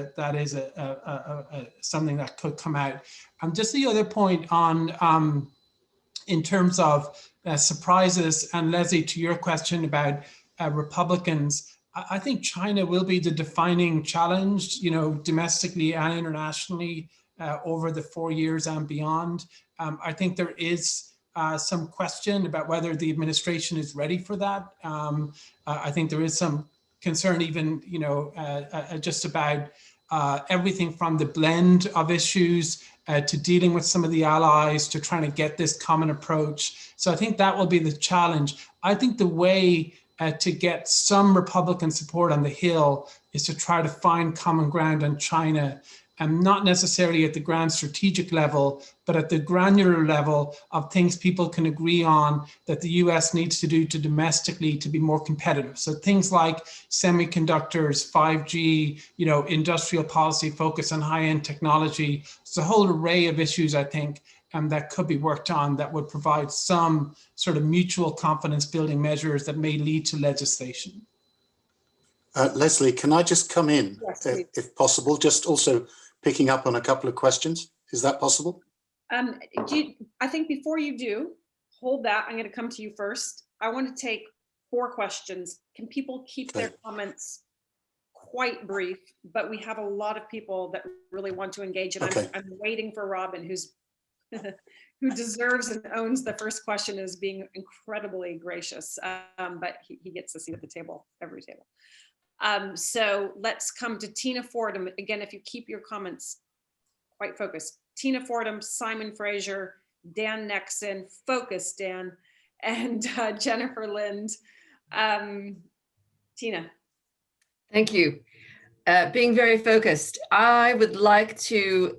something that could come out. And just the other point on in terms of surprises, and Leslie, to your question about Republicans, I think China will be the defining challenge, domestically and internationally over the 4 years and beyond. I think there is some question about whether the administration is ready for that. I think there is some concern even, just about everything from the blend of issues to dealing with some of the allies, to trying to get this common approach. So I think that will be the challenge. I think the way to get some Republican support on the Hill is to try to find common ground on China, and not necessarily at the grand strategic level, but at the granular level of things people can agree on that the US needs to do to domestically to be more competitive. So things like semiconductors, 5G, industrial policy focus on high-end technology. It's a whole array of issues, I think, that could be worked on that would provide some sort of mutual confidence building measures that may lead to legislation. Leslie, can I just come in, Yes, if possible, just also picking up on a couple of questions? Is that possible? I think before you do, hold that. I'm going to come to you first. I want to take 4 questions. Can people keep their comments quite brief? But we have a lot of people that really want to engage, and I'm waiting for Robin, who deserves and owns the first question, as being incredibly gracious, but he gets a seat at the table, every table. So let's come to Tina Fordham. Again, if you keep your comments quite focused. Tina Fordham, Simon Fraser, Dan Nexon, focus Dan, and Jennifer Lind. Tina. Thank you. Being very focused, I would like to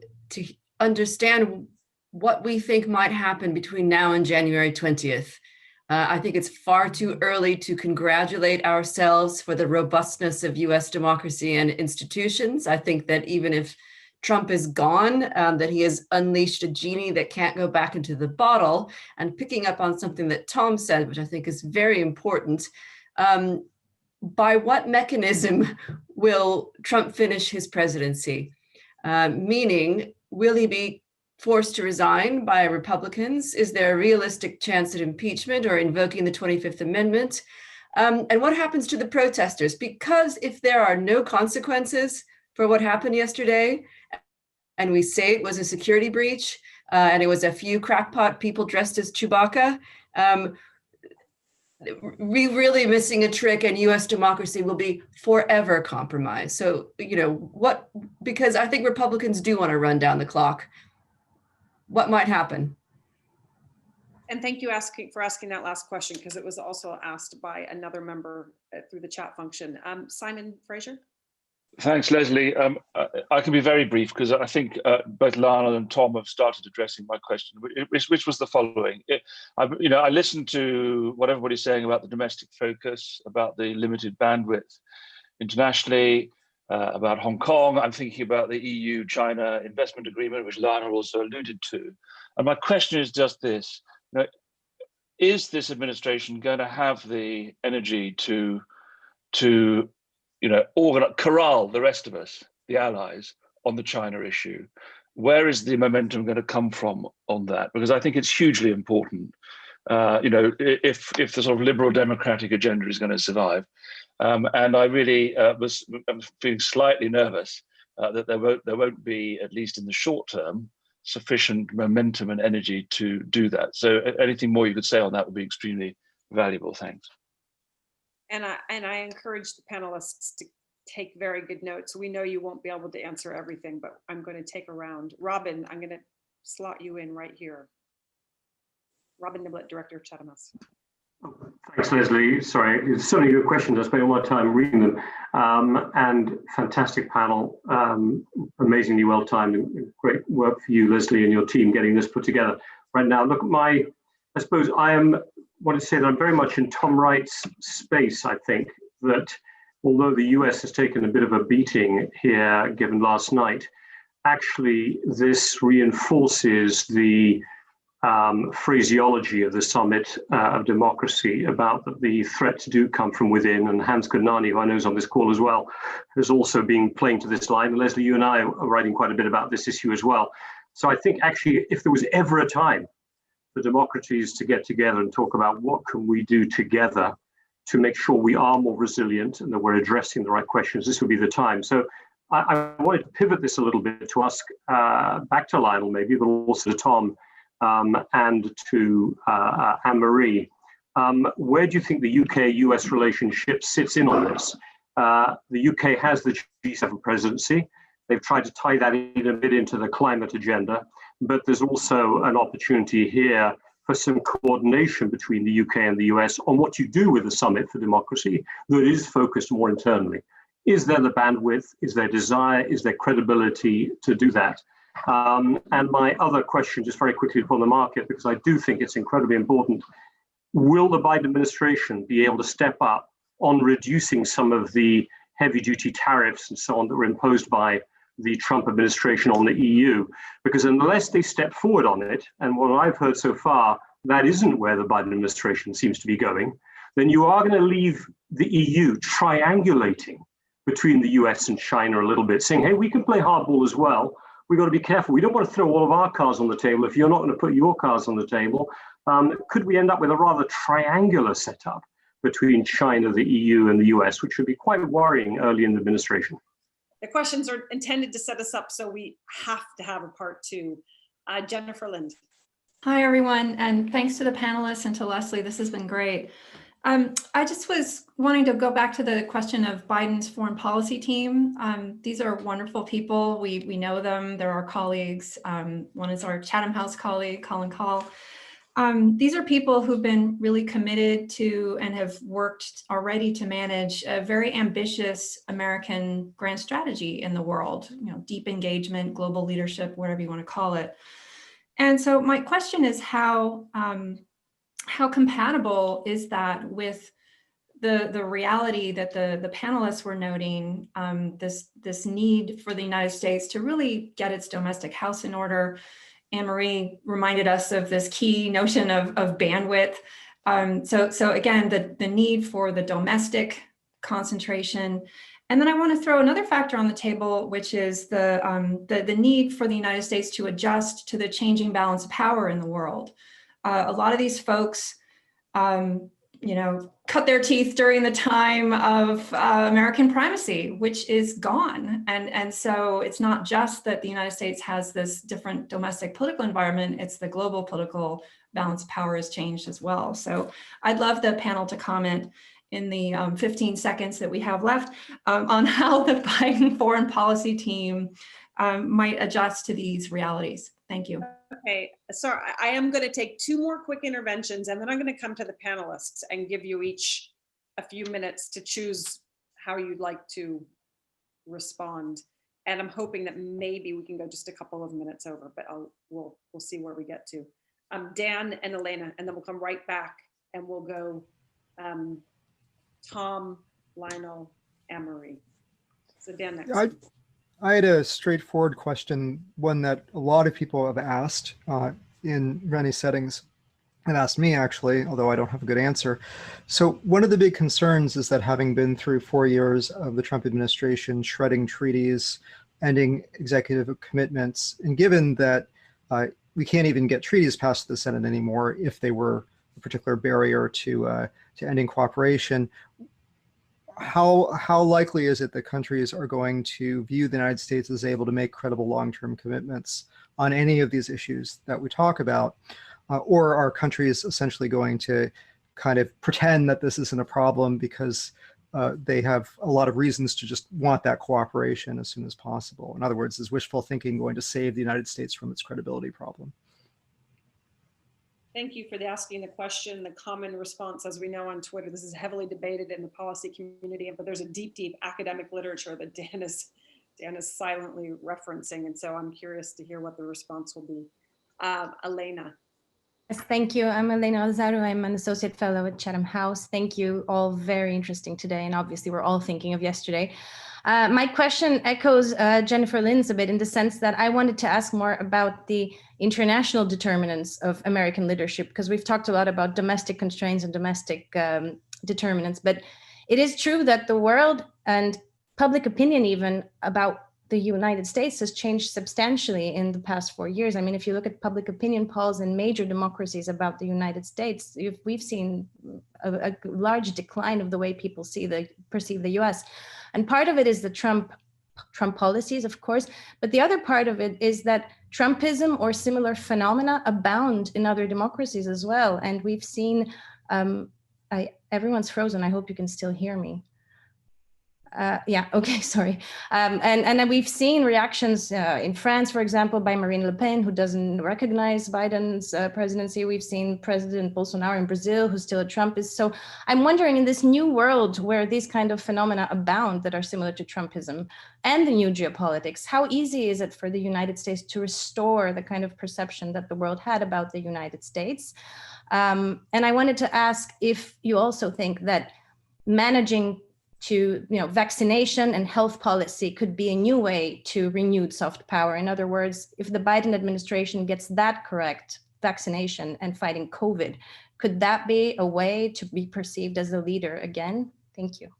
understand what we think might happen between now and January 20th. I think it's far too early to congratulate ourselves for the robustness of US democracy and institutions. I think that even if Trump is gone, that he has unleashed a genie that can't go back into the bottle. And picking up on something that Tom said, which I think is very important, by what mechanism will Trump finish his presidency? Meaning, will he be forced to resign by Republicans? Is there a realistic chance at impeachment or invoking the 25th Amendment? And what happens to the protesters? Because if there are no consequences for what happened yesterday, and we say it was a security breach, and it was a few crackpot people dressed as Chewbacca, we really missing a trick, and US democracy will be forever compromised. So, because I think Republicans do want to run down the clock. What might happen? And thank you for asking that last question, because it was also asked by another member through the chat function. Simon Fraser. Thanks, Leslie. I can be very brief because I think both Lana and Tom have started addressing my question, which was the following. I listened to what everybody's saying about the domestic focus, about the limited bandwidth internationally. about Hong Kong. I'm thinking about the EU-China investment agreement, which Lana also alluded to. And my question is just this: is this administration going to have the energy to corral the rest of us, the allies, on the China issue? Where is the momentum going to come from on that? Because I think it's hugely important. If the sort of liberal democratic agenda is going to survive, and I really I'm feeling slightly nervous that there won't be, at least in the short term, sufficient momentum and energy to do that. So anything more you could say on that would be extremely valuable. Thanks. And I encourage the panelists to take very good notes. We know you won't be able to answer everything, but I'm going to take a round. Robin, I'm going to slot you in right here. Robin Niblett, Director of Chatham House. Thanks, Leslie. Sorry, it's certainly good questions. I spent a lot of time reading them. And fantastic panel, amazingly well timed, and great work for you, Leslie, and your team getting this put together. Right now, look, I suppose I want to say that I'm very much in Tom Wright's space. I think that although the US has taken a bit of a beating here, given last night, actually this reinforces the phraseology of the summit of democracy about that the threats do come from within. And Hans Gurnani, who I know is on this call as well, has also been playing to this line. And Leslie, you and I are writing quite a bit about this issue as well. So I think actually, if there was ever a time for democracies to get together and talk about what can we do together to make sure we are more resilient and that we're addressing the right questions, this would be the time. So I wanted to pivot this a little bit to ask back to Lionel maybe, but also to Tom, and to Anne-Marie. Where do you think the UK-US relationship sits in on this? The UK has the G7 presidency. They've tried to tie that in a bit into the climate agenda, but there's also an opportunity here for some coordination between the UK and the US on what you do with the Summit for Democracy that is focused more internally. Is there the bandwidth? Is there desire? Is there credibility to do that? And my other question, just very quickly upon the market, because I do think it's incredibly important, will the Biden administration be able to step up on reducing some of the heavy-duty tariffs and so on that were imposed by the Trump administration on the EU? Because unless they step forward on it, and what I've heard so far, that isn't where the Biden administration seems to be going, then you are going to leave the EU triangulating between the US and China a little bit, saying, hey, we can play hardball as well. We've got to be careful. We don't want to throw all of our cards on the table if you're not going to put your cards on the table. Could we end up with a rather triangular setup between China, the EU, and the US, which would be quite worrying early in the administration? The questions are intended to set us up, so we have to have a part two. Jennifer Lind. Hi, everyone, and thanks to the panelists and to Leslie. This has been great. I just was wanting to go back to the question of Biden's foreign policy team. These are wonderful people. We know them. They're our colleagues. One is our Chatham House colleague, Colin Call. These are people who've been really committed to and have worked already to manage a very ambitious American grand strategy in the world, deep engagement, global leadership, whatever you want to call it. And so my question is how compatible is that with the reality that the panelists were noting, this need for the United States to really get its domestic house in order? Anne-Marie reminded us of this key notion of bandwidth. So again, the need for the domestic concentration. And then I want to throw another factor on the table, which is the need for the United States to adjust to the changing balance of power in the world. A lot of these folks, cut their teeth during the time of American primacy, which is gone. And so it's not just that the United States has this different domestic political environment, it's the global political balance of power has changed as well. So I'd love the panel to comment in the 15 seconds that we have left on how the Biden foreign policy team might adjust to these realities. Thank you. Okay, so I am going to take two more quick interventions, and then I'm going to come to the panelists and give you each a few minutes to choose how you'd like to respond. And I'm hoping that maybe we can go just a couple of minutes over, but we'll see where we get to. Dan and Elena, and then we'll come right back and we'll go Tom, Lionel, Anne-Marie. So Dan next. I had a straightforward question, one that a lot of people have asked in many settings, and asked me actually, although I don't have a good answer. So one of the big concerns is that having been through 4 years of the Trump administration shredding treaties, ending executive commitments, and given that we can't even get treaties passed the Senate anymore if they were a particular barrier to ending cooperation, how likely is it that countries are going to view the United States as able to make credible long-term commitments on any of these issues that we talk about? Or are countries essentially going to kind of pretend that this isn't a problem because they have a lot of reasons to just want that cooperation as soon as possible? In other words, is wishful thinking going to save the United States from its credibility problem? Thank you for asking the question. The common response, as we know on Twitter, this is heavily debated in the policy community, but there's a deep, deep academic literature that Dan is silently referencing. And so I'm curious to hear what the response will be. Elena. Yes, thank you. I'm Elena Alzaro. I'm an associate fellow at Chatham House. Thank you. All very interesting today. And obviously, we're all thinking of yesterday. My question echoes Jennifer Lynn's a bit in the sense that I wanted to ask more about the international determinants of American leadership, because we've talked a lot about domestic constraints and domestic determinants. But it is true that the world and public opinion even about the United States has changed substantially in the past 4 years. I mean, if you look at public opinion polls in major democracies about the United States, we've seen a large decline of the way people perceive the US. And part of it is the Trump policies, of course, but the other part of it is that Trumpism or similar phenomena abound in other democracies as well. And we've seen, everyone's frozen. I hope you can still hear me. Yeah, okay, sorry. And then we've seen reactions in France, for example, by Marine Le Pen, who doesn't recognize Biden's presidency. We've seen President Bolsonaro in Brazil, who's still a Trumpist. So I'm wondering, in this new world where these kind of phenomena abound that are similar to Trumpism and the new geopolitics, how easy is it for the United States to restore the kind of perception that the world had about the United States? And I wanted to ask if you also think that managing to, vaccination and health policy could be a new way to renewed soft power. In other words, if the Biden administration gets that correct, vaccination and fighting COVID, could that be a way to be perceived as a leader again? Thank you.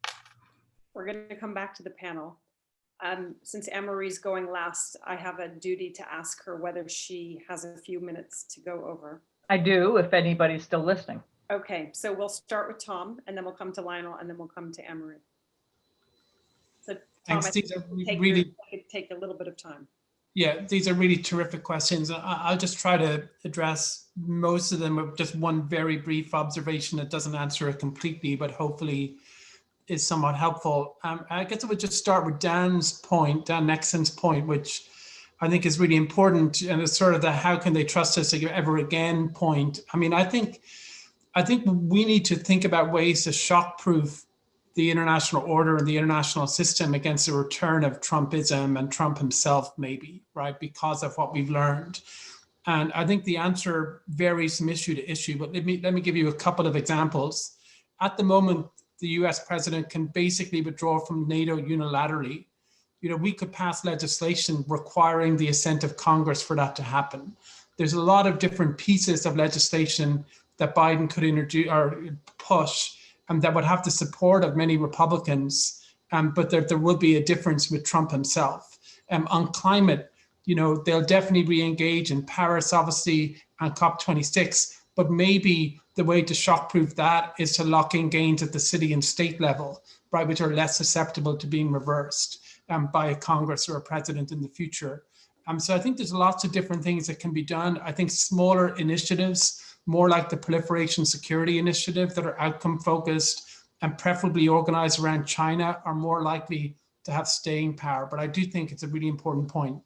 We're going to come back to the panel. Since Anne-Marie's going last, I have a duty to ask her whether she has a few minutes to go over. I do, if anybody's still listening. Okay, so we'll start with Tom, and then we'll come to Lionel, and then we'll come to Anne-Marie. So Tom, Thanks. I think it take a little bit of time. Yeah, these are really terrific questions. I'll just try to address most of them with just one very brief observation that doesn't answer it completely, but hopefully is somewhat helpful. I guess I would just start with Dan Nexon's point, which I think is really important, and it's sort of the how can they trust us ever again point. I mean, I think we need to think about ways to shock-proof the international order and the international system against the return of Trumpism and Trump himself, maybe, right, because of what we've learned. And I think the answer varies from issue to issue, but let me give you a couple of examples. At the moment, the US president can basically withdraw from NATO unilaterally. We could pass legislation requiring the assent of Congress for that to happen. There's a lot of different pieces of legislation that Biden could introduce or push, and that would have the support of many Republicans, but there will be a difference with Trump himself. On climate, they'll definitely re-engage in Paris, obviously, and COP26, but maybe the way to shockproof that is to lock in gains at the city and state level, right, which are less susceptible to being reversed by a Congress or a president in the future. So I think there's lots of different things that can be done. I think smaller initiatives, more like the Proliferation Security Initiative, that are outcome focused and preferably organized around China, are more likely to have staying power. But I do think it's a really important point.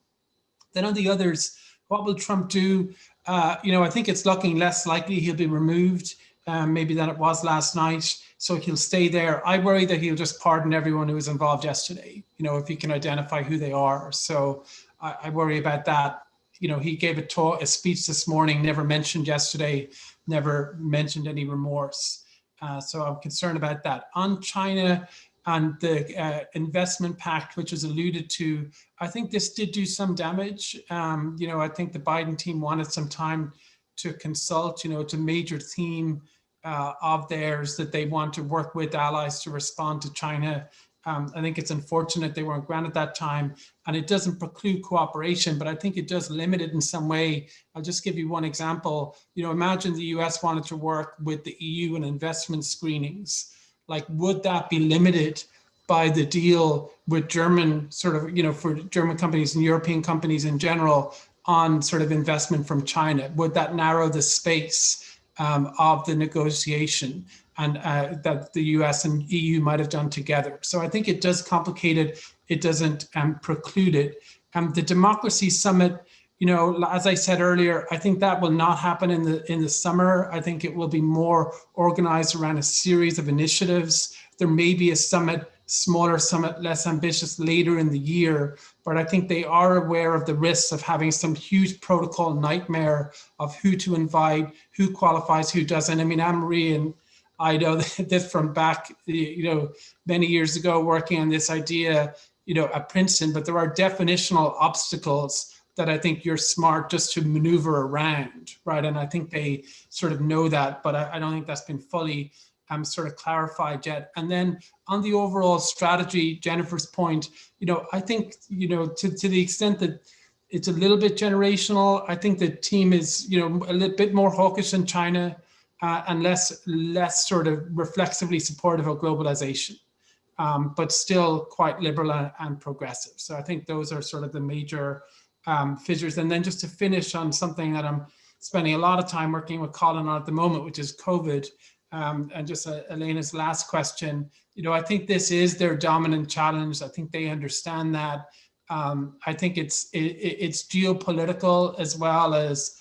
Then on the others, what will Trump do? I think it's looking less likely he'll be removed maybe than it was last night. So he'll stay there. I worry that he'll just pardon everyone who was involved yesterday, if he can identify who they are. So I worry about that. He gave a speech this morning, never mentioned yesterday, never mentioned any remorse. So I'm concerned about that. On China, and the investment pact, which was alluded to, I think this did do some damage. I think the Biden team wanted some time to consult. It's a major theme of theirs that they want to work with allies to respond to China. I think it's unfortunate they weren't granted that time, and it doesn't preclude cooperation, but I think it does limit it in some way. I'll just give you one example. Imagine the US wanted to work with the EU in investment screenings. Like, would that be limited by the deal with German for German companies and European companies in general on sort of investment from China? Would that narrow the space of the negotiation and that the US and EU might have done together? So I think it does complicate it. It doesn't preclude it. The Democracy Summit, as I said earlier, I think that will not happen in the summer. I think it will be more organized around a series of initiatives. There may be a summit, smaller summit, less ambitious later in the year, but I think they are aware of the risks of having some huge protocol nightmare of who to invite, who qualifies, who doesn't. I mean, Anne-Marie and I know this from back, many years ago, working on this idea, at Princeton, but there are definitional obstacles that I think you're smart just to maneuver around, right? And I think they sort of know that, but I don't think that's been fully sort of clarified yet. And then on the overall strategy, Jennifer's point, I think, to the extent that it's a little bit generational, I think the team is, a little bit more hawkish than China and less sort of reflexively supportive of globalization, but still quite liberal and progressive. So I think those are sort of the major fissures. And then just to finish on something that I'm spending a lot of time working with Colin on at the moment, which is COVID. And just Elena's last question, I think this is their dominant challenge. I think they understand that. I think it's geopolitical as well as,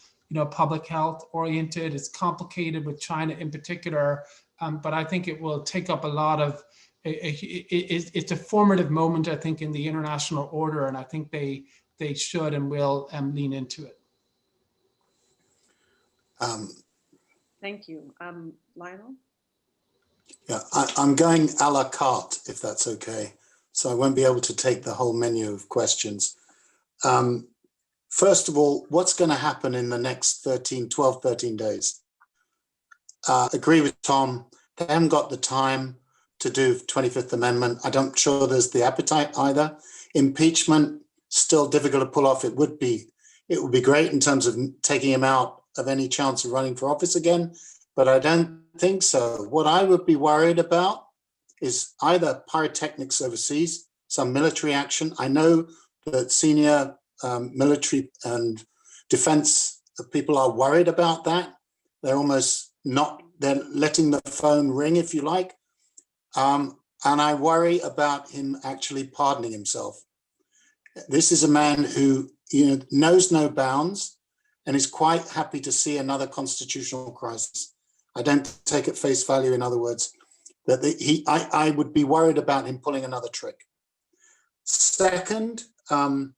public health oriented. It's complicated with China in particular, but I think it will take up a lot of, it's a formative moment, I think, in the international order, and I think they should and will lean into it. Thank you. Lionel? Yeah, I'm going a la carte, if that's okay. So I won't be able to take the whole menu of questions. First of all, what's going to happen in the next 12, 13 days? Agree with Tom. They haven't got the time to do 25th Amendment. I'm sure there's the appetite either. Impeachment, still difficult to pull off. It would be great in terms of taking him out of any chance of running for office again, but I don't think so. What I would be worried about is either pyrotechnics overseas, some military action. I know that senior military and defense people are worried about that. They're almost not, they're letting the phone ring, if you like. And I worry about him actually pardoning himself. This is a man who knows no bounds and is quite happy to see another constitutional crisis. I don't take at face value, in other words, that I would be worried about him pulling another trick. Second, I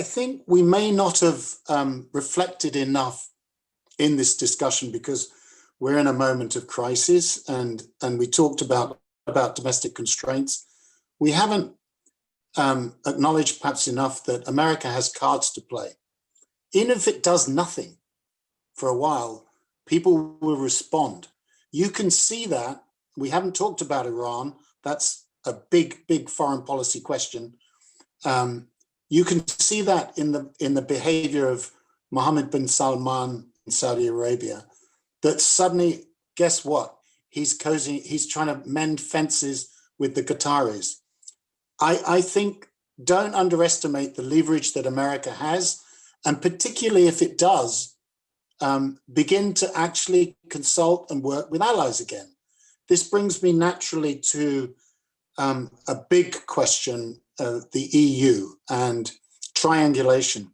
think we may not have reflected enough in this discussion because we're in a moment of crisis, and we talked about domestic constraints. We haven't acknowledged perhaps enough that America has cards to play. Even if it does nothing for a while, people will respond. You can see that. We haven't talked about Iran. That's a big, big foreign policy question. You can see that in the behavior of Mohammed bin Salman in Saudi Arabia, that suddenly, guess what? He's trying to mend fences with the Qataris. I think don't underestimate the leverage that America has, and particularly if it does, begin to actually consult and work with allies again. This brings me naturally to a big question of the EU and triangulation.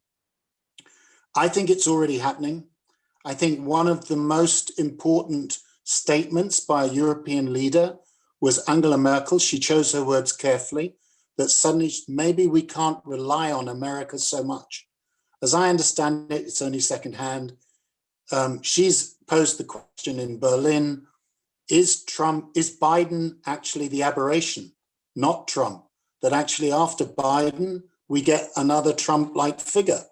I think it's already happening. I think one of the most important statements by a European leader was Angela Merkel. She chose her words carefully, that suddenly maybe we can't rely on America so much. As I understand it, it's only secondhand. She's posed the question in Berlin, is Biden actually the aberration, not Trump? That actually after Biden, we get another Trump-like figure.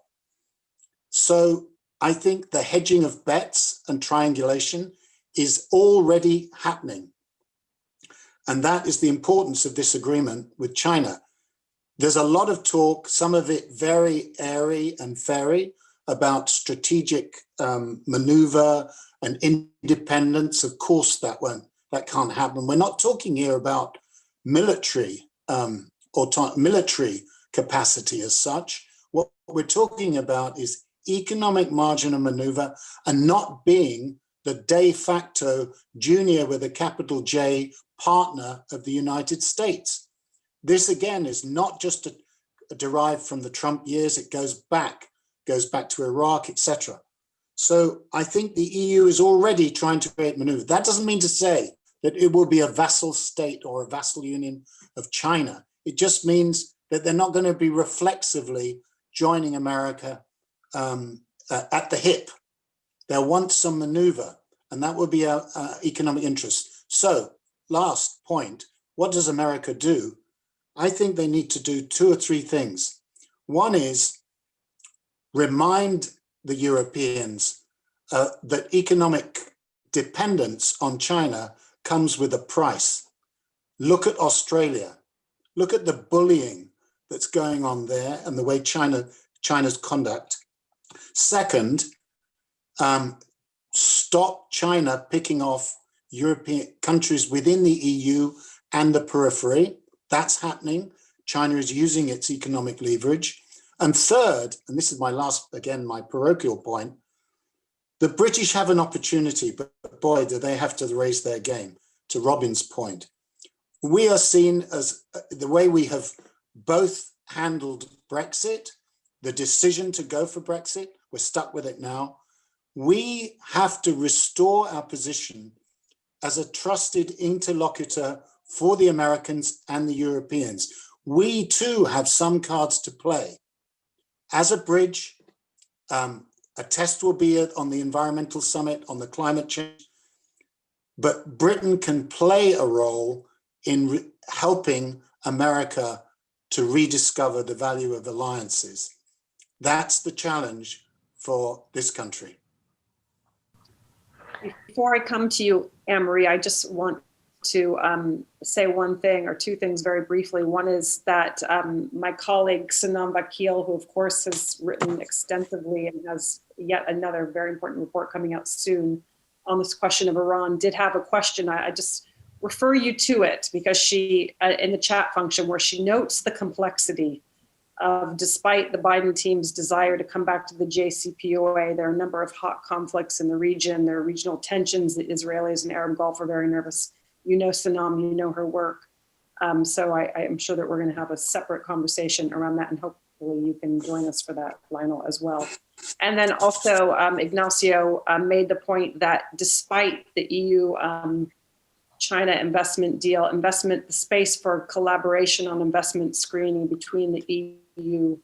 So I think the hedging of bets and triangulation is already happening. And that is the importance of this agreement with China. There's a lot of talk, some of it very airy and fairy, about strategic maneuver and independence. Of course, that can't happen. We're not talking here about military military capacity as such. What we're talking about is economic margin of maneuver and not being the de facto junior with a capital J partner of the United States. This again is not just derived from the Trump years, it goes back to Iraq, etc. So I think the EU is already trying to create maneuver. That doesn't mean to say that it will be a vassal state or a vassal union of China. It just means that they're not going to be reflexively joining America at the hip. They'll want some maneuver, and that will be our economic interest. So, last point, what does America do? I think they need to do 2 or 3 things. One is remind the Europeans that economic dependence on China comes with a price. Look at Australia. Look at the bullying that's going on there and the way China's conduct. Second, stop China picking off European countries within the EU and the periphery. That's happening. China is using its economic leverage. And third, and this is my last, again, my parochial point, the British have an opportunity, but boy, do they have to raise their game, to Robin's point. We are seen as the way we have both handled Brexit, the decision to go for Brexit, we're stuck with it now. We have to restore our position as a trusted interlocutor for the Americans and the Europeans. We too have some cards to play. As a bridge, a test will be on the environmental summit, on the climate change, but Britain can play a role in helping America to rediscover the value of alliances. That's the challenge for this country. Before I come to you, Anne-Marie, I just want to say one thing or 2 things very briefly. One is that my colleague Sanam Vakil, who of course has written extensively and has yet another very important report coming out soon on this question of Iran, did have a question. I just refer you to it because she, in the chat function, where she notes the complexity of, despite the Biden team's desire to come back to the JCPOA, there are a number of hot conflicts in the region. There are regional tensions. The Israelis and Arab Gulf are very nervous. You know Sanam, you know her work. So I am sure that we're going to have a separate conversation around that, and hopefully you can join us for that, Lionel, as well. And then also Ignacio made the point that despite the EU China investment deal, the space for collaboration on investment screening between the EU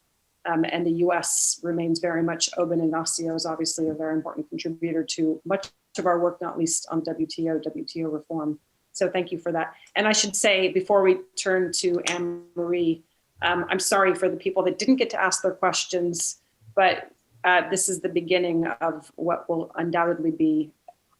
and the US remains very much open. Ignacio is obviously a very important contributor to much of our work, not least on WTO reform. So thank you for that. And I should say, before we turn to Anne-Marie, I'm sorry for the people that didn't get to ask their questions, but this is the beginning of what will undoubtedly be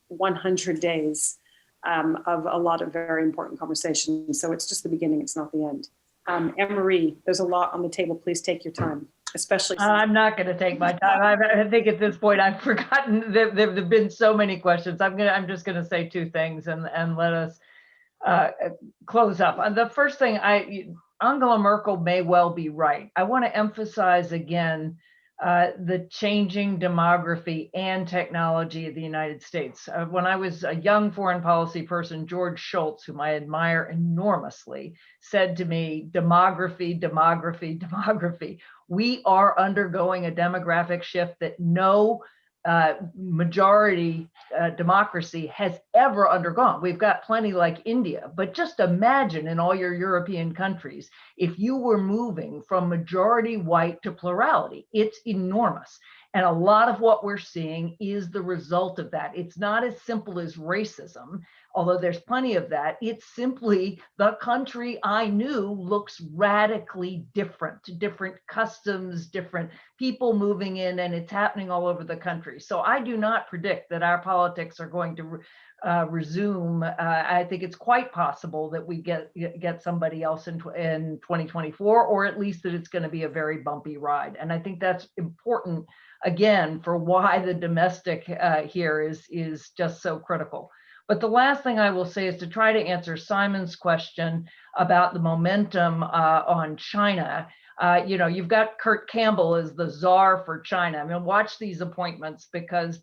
100 days of a lot of very important conversations. So it's just the beginning, it's not the end. Anne-Marie, there's a lot on the table. Please take your time, especially. I'm not going to take my time. I think at this point I've forgotten. There have been so many questions. I'm just going to say 2 things and let us close up. The first thing, Angela Merkel may well be right. I want to emphasize again the changing demography and technology of the United States. When I was a young foreign policy person, George Shultz, whom I admire enormously, said to me, demography, demography, demography. We are undergoing a demographic shift that no majority democracy has ever undergone. We've got plenty like India, but just imagine in all your European countries, if you were moving from majority white to plurality, it's enormous. And a lot of what we're seeing is the result of that. It's not as simple as racism. although there's plenty of that. It's simply the country I knew looks radically different, different customs, different people moving in, and it's happening all over the country. So I do not predict that our politics are going to resume. I think it's quite possible that we get somebody else in 2024, or at least that it's going to be a very bumpy ride. And I think that's important, again, for why the domestic here is just so critical. But the last thing I will say is to try to answer Simon's question about the momentum on China. You've got Kurt Campbell as the czar for China. I mean, watch these appointments, because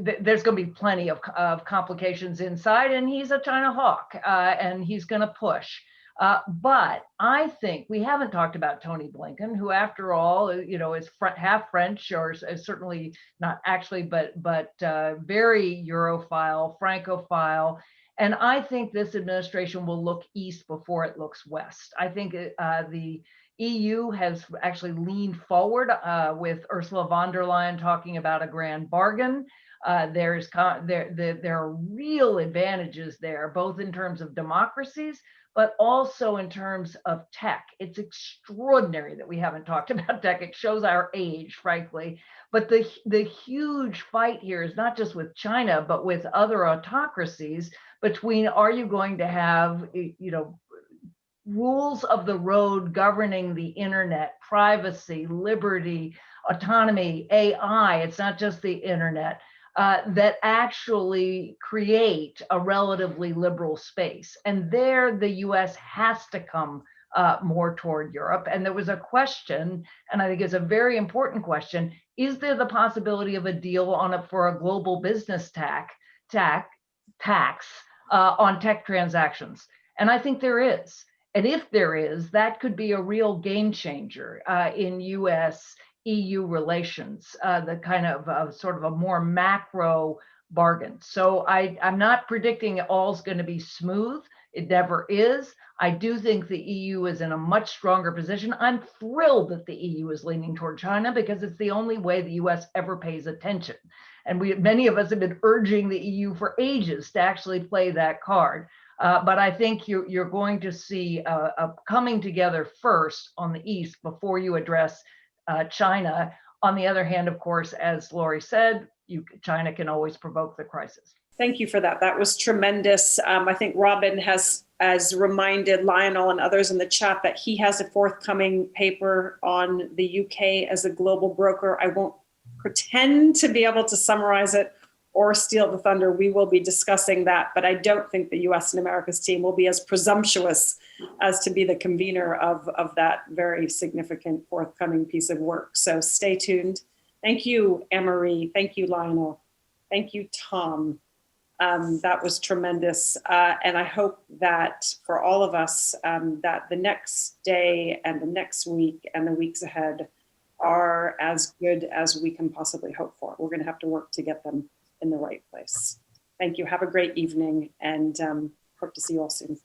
there's going to be plenty of complications inside, and he's a China hawk, and he's going to push. But I think we haven't talked about Tony Blinken, who, after all, is half French, or is certainly not actually, but very Europhile, Francophile. And I think this administration will look east before it looks west. I think the EU has actually leaned forward with Ursula von der Leyen talking about a grand bargain. There are real advantages there, both in terms of democracies, but also in terms of tech. It's extraordinary that we haven't talked about tech. It shows our age, frankly. But the huge fight here is not just with China, but with other autocracies between, are you going to have, rules of the road governing the internet, privacy, liberty, autonomy, AI, it's not just the internet, that actually create a relatively liberal space. And there the US has to come more toward Europe. And there was a question, and I think it's a very important question, is there the possibility of a deal for a global business tax on tech transactions? And I think there is. And if there is, that could be a real game changer in US-EU relations, the kind of sort of a more macro bargain. So I'm not predicting all's going to be smooth. It never is. I do think the EU is in a much stronger position. I'm thrilled that the EU is leaning toward China, because it's the only way the US ever pays attention. And many of us have been urging the EU for ages to actually play that card. But I think you're going to see a coming together first on the East before you address China. On the other hand, of course, as Lori said, China can always provoke the crisis. Thank you for that. That was tremendous. I think Robin has reminded Lionel and others in the chat that he has a forthcoming paper on the UK as a global broker. I won't pretend to be able to summarize it or steal the thunder. We will be discussing that, but I don't think the US and America's team will be as presumptuous as to be the convener of that very significant forthcoming piece of work. So stay tuned. Thank you, Anne-Marie. Thank you, Lionel. Thank you, Tom. That was tremendous. And I hope that for all of us, that the next day and the next week and the weeks ahead are as good as we can possibly hope for. We're going to have to work to get them in the right place. Thank you. Have a great evening, and hope to see you all soon.